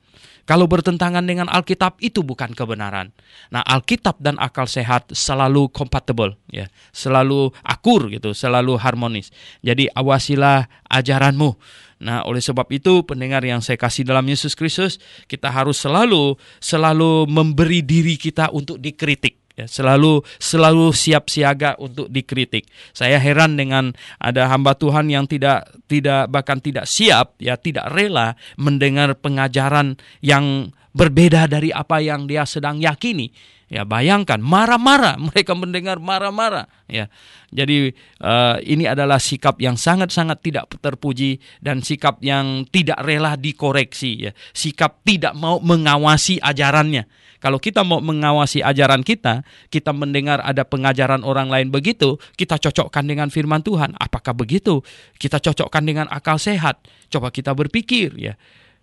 Kalau bertentangan dengan Alkitab, itu bukan kebenaran. Nah, Alkitab dan akal sehat selalu compatible, ya, selalu akur gitu, selalu harmonis. Jadi awasilah ajaranmu. Nah, oleh sebab itu, pendengar yang saya kasih dalam Yesus Kristus, kita harus selalu memberi diri kita untuk dikritik. Ya, selalu siap siaga untuk dikritik. Saya heran dengan ada hamba Tuhan yang tidak siap, ya, tidak rela mendengar pengajaran yang berbeda dari apa yang dia sedang yakini. Ya, bayangkan marah-marah, mereka mendengar marah-marah. Ya, jadi ini adalah sikap yang sangat-sangat tidak terpuji dan sikap yang tidak rela dikoreksi. Ya, sikap tidak mau mengawasi ajarannya. Kalau kita mau mengawasi ajaran kita mendengar ada pengajaran orang lain begitu, kita cocokkan dengan firman Tuhan. Apakah begitu? Kita cocokkan dengan akal sehat. Coba kita berpikir, ya.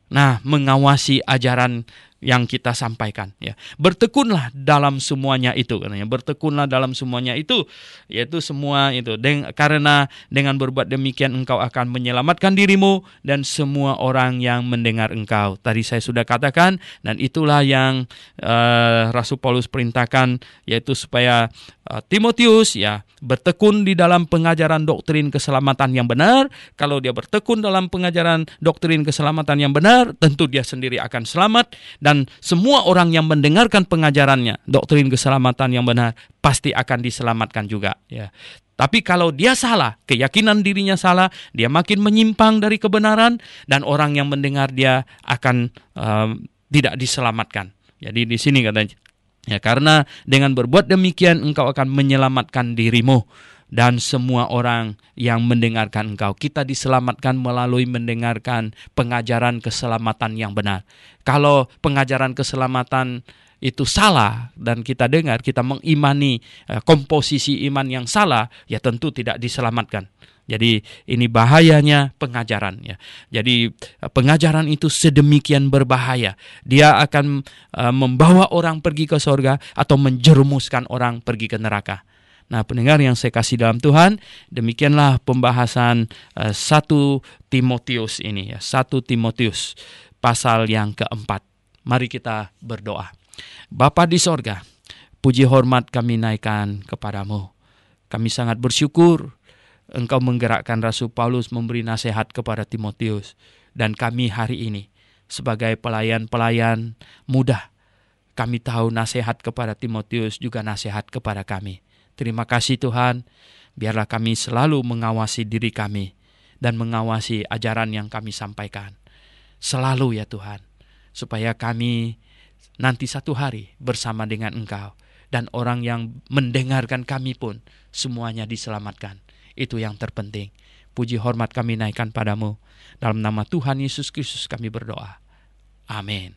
Nah, mengawasi ajaran yang kita sampaikan, ya. Bertekunlah dalam semuanya itu, katanya. Bertekunlah dalam semuanya itu, yaitu semua itu. Karena dengan berbuat demikian engkau akan menyelamatkan dirimu dan semua orang yang mendengar engkau. Tadi saya sudah katakan, dan itulah yang Rasul Paulus perintahkan, yaitu supaya Timotius ya bertekun di dalam pengajaran doktrin keselamatan yang benar. Kalau dia bertekun dalam pengajaran doktrin keselamatan yang benar, tentu dia sendiri akan selamat, dan semua orang yang mendengarkan pengajarannya doktrin keselamatan yang benar pasti akan diselamatkan juga, ya. Tapi kalau dia salah, keyakinan dirinya salah, dia makin menyimpang dari kebenaran, dan orang yang mendengar dia akan tidak diselamatkan. Jadi di sini katanya, ya, karena dengan berbuat demikian engkau akan menyelamatkan dirimu dan semua orang yang mendengarkan engkau. Kita diselamatkan melalui mendengarkan pengajaran keselamatan yang benar. Kalau pengajaran keselamatan itu salah dan kita dengar, kita mengimani komposisi iman yang salah, ya tentu tidak diselamatkan. Jadi ini bahayanya pengajaran, ya. Jadi pengajaran itu sedemikian berbahaya. Dia akan membawa orang pergi ke sorga atau menjerumuskan orang pergi ke neraka. Nah, pendengar yang saya kasih dalam Tuhan, demikianlah pembahasan 1 Timotius ini, ya. 1 Timotius pasal yang keempat. Mari kita berdoa. Bapa di sorga, puji hormat kami naikkan kepadamu. Kami sangat bersyukur Engkau menggerakkan Rasul Paulus memberi nasihat kepada Timotius. Dan kami hari ini sebagai pelayan-pelayan muda, kami tahu nasihat kepada Timotius juga nasihat kepada kami. Terima kasih Tuhan, biarlah kami selalu mengawasi diri kami dan mengawasi ajaran yang kami sampaikan. Selalu ya Tuhan, supaya kami nanti satu hari bersama dengan Engkau. Dan orang yang mendengarkan kami pun semuanya diselamatkan. Itu yang terpenting. Puji hormat kami naikkan padamu. Dalam nama Tuhan Yesus Kristus kami berdoa. Amin.